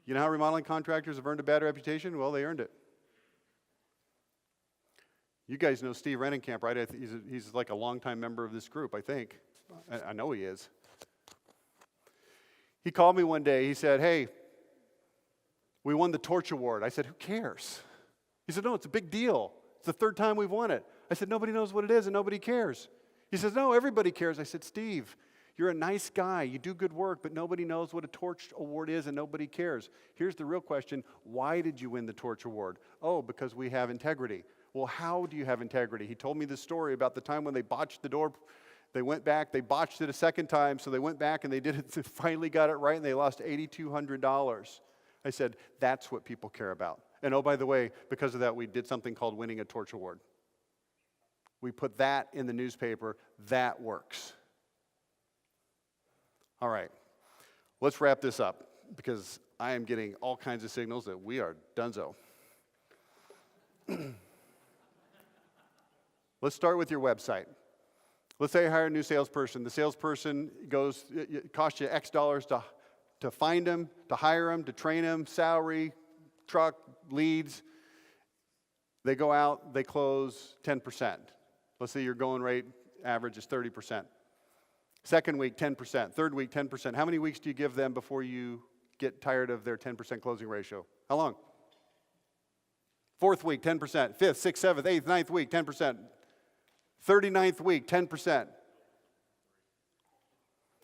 You know how remodeling contractors have earned a bad reputation? Well, they earned it. You guys know Steve Rennenkamp, right? He's like a longtime member of this group, I think. I know he is. He called me one day. He said, hey, we won the Torch Award. I said, who cares? He said, no, it's a big deal. It's the third time we've won it. I said, nobody knows what it is and nobody cares. He says, no, everybody cares. I said, Steve, you're a nice guy. You do good work, but nobody knows what a Torch Award is and nobody cares. Here's the real question. Why did you win the Torch Award? Oh, because we have integrity. Well, how do you have integrity? He told me this story about the time when they botched the door. They went back, they botched it a second time, so they went back and they did it, they finally got it right, and they lost $8,200. I said, that's what people care about. And oh, by the way, because of that, we did something called winning a Torch Award. We put that in the newspaper. That works. All right, let's wrap this up because I am getting all kinds of signals that we are donezo. Let's start with your website. Let's say you hire a new salesperson. The salesperson goes, it costs you X dollars to find them, to hire them, to train them, salary, truck, leads. They go out, they close 10%. Let's say your going rate average is 30%. Second week, 10%. Third week, 10%. How many weeks do you give them before you get tired of their 10% closing ratio? How long? Fourth week, 10%. Fifth, sixth, seventh, eighth, ninth week, 10%. 39th week, 10%.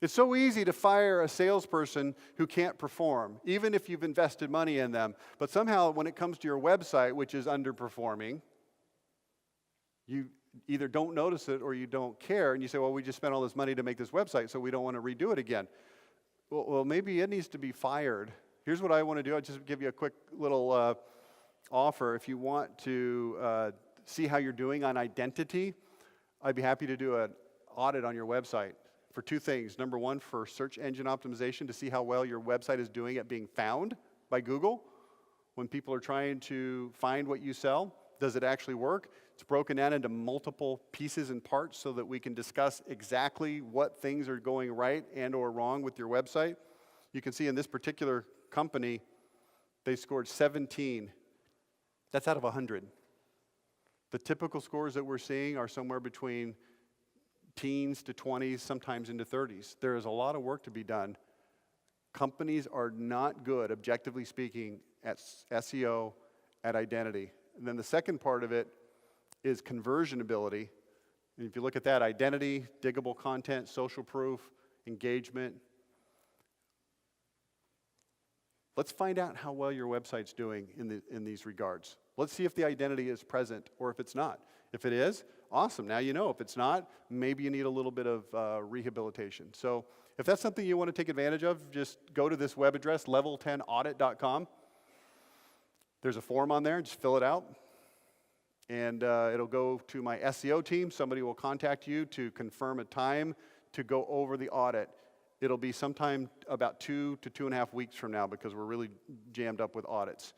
It's so easy to fire a salesperson who can't perform, even if you've invested money in them. But somehow, when it comes to your website, which is underperforming, you either don't notice it or you don't care. And you say, well, we just spent all this money to make this website, so we don't want to redo it again. Well, maybe it needs to be fired. Here's what I want to do. I'll just give you a quick little offer. If you want to see how you're doing on identity, I'd be happy to do an audit on your website for two things. Number one, for search engine optimization to see how well your website is doing at being found by Google. When people are trying to find what you sell, does it actually work? It's broken down into multiple pieces and parts so that we can discuss exactly what things are going right and or wrong with your website. You can see in this particular company, they scored 17. That's out of 100. The typical scores that we're seeing are somewhere between teens to 20s, sometimes into 30s. There is a lot of work to be done. Companies are not good, objectively speaking, at SEO, at identity. And then the second part of it is conversion ability. And if you look at that, identity, diggable content, social proof, engagement. Let's find out how well your website's doing in these regards. Let's see if the identity is present or if it's not. If it is, awesome. Now you know. If it's not, maybe you need a little bit of rehabilitation. So if that's something you want to take advantage of, just go to this web address, level10audit.com. There's a form on there. Just fill it out. And it'll go to my SEO team. Somebody will contact you to confirm a time to go over the audit. It'll be sometime about 2 to 2.5 weeks from now because we're really jammed up with audits.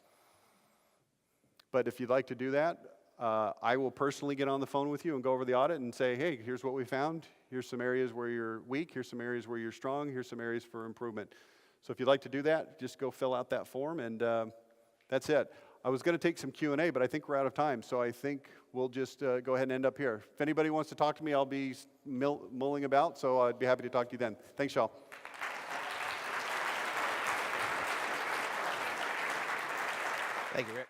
But if you'd like to do that, I will personally get on the phone with you and go over the audit and say, hey, here's what we found. Here's some areas where you're weak. Here's some areas where you're strong. Here's some areas for improvement. So if you'd like to do that, just go fill out that form, and that's it. I was going to take some Q&A, but I think we're out of time, so I think we'll just go ahead and end up here. If anybody wants to talk to me, I'll be mulling about, so I'd be happy to talk to you then. Thanks, y'all. Thank you, Rick.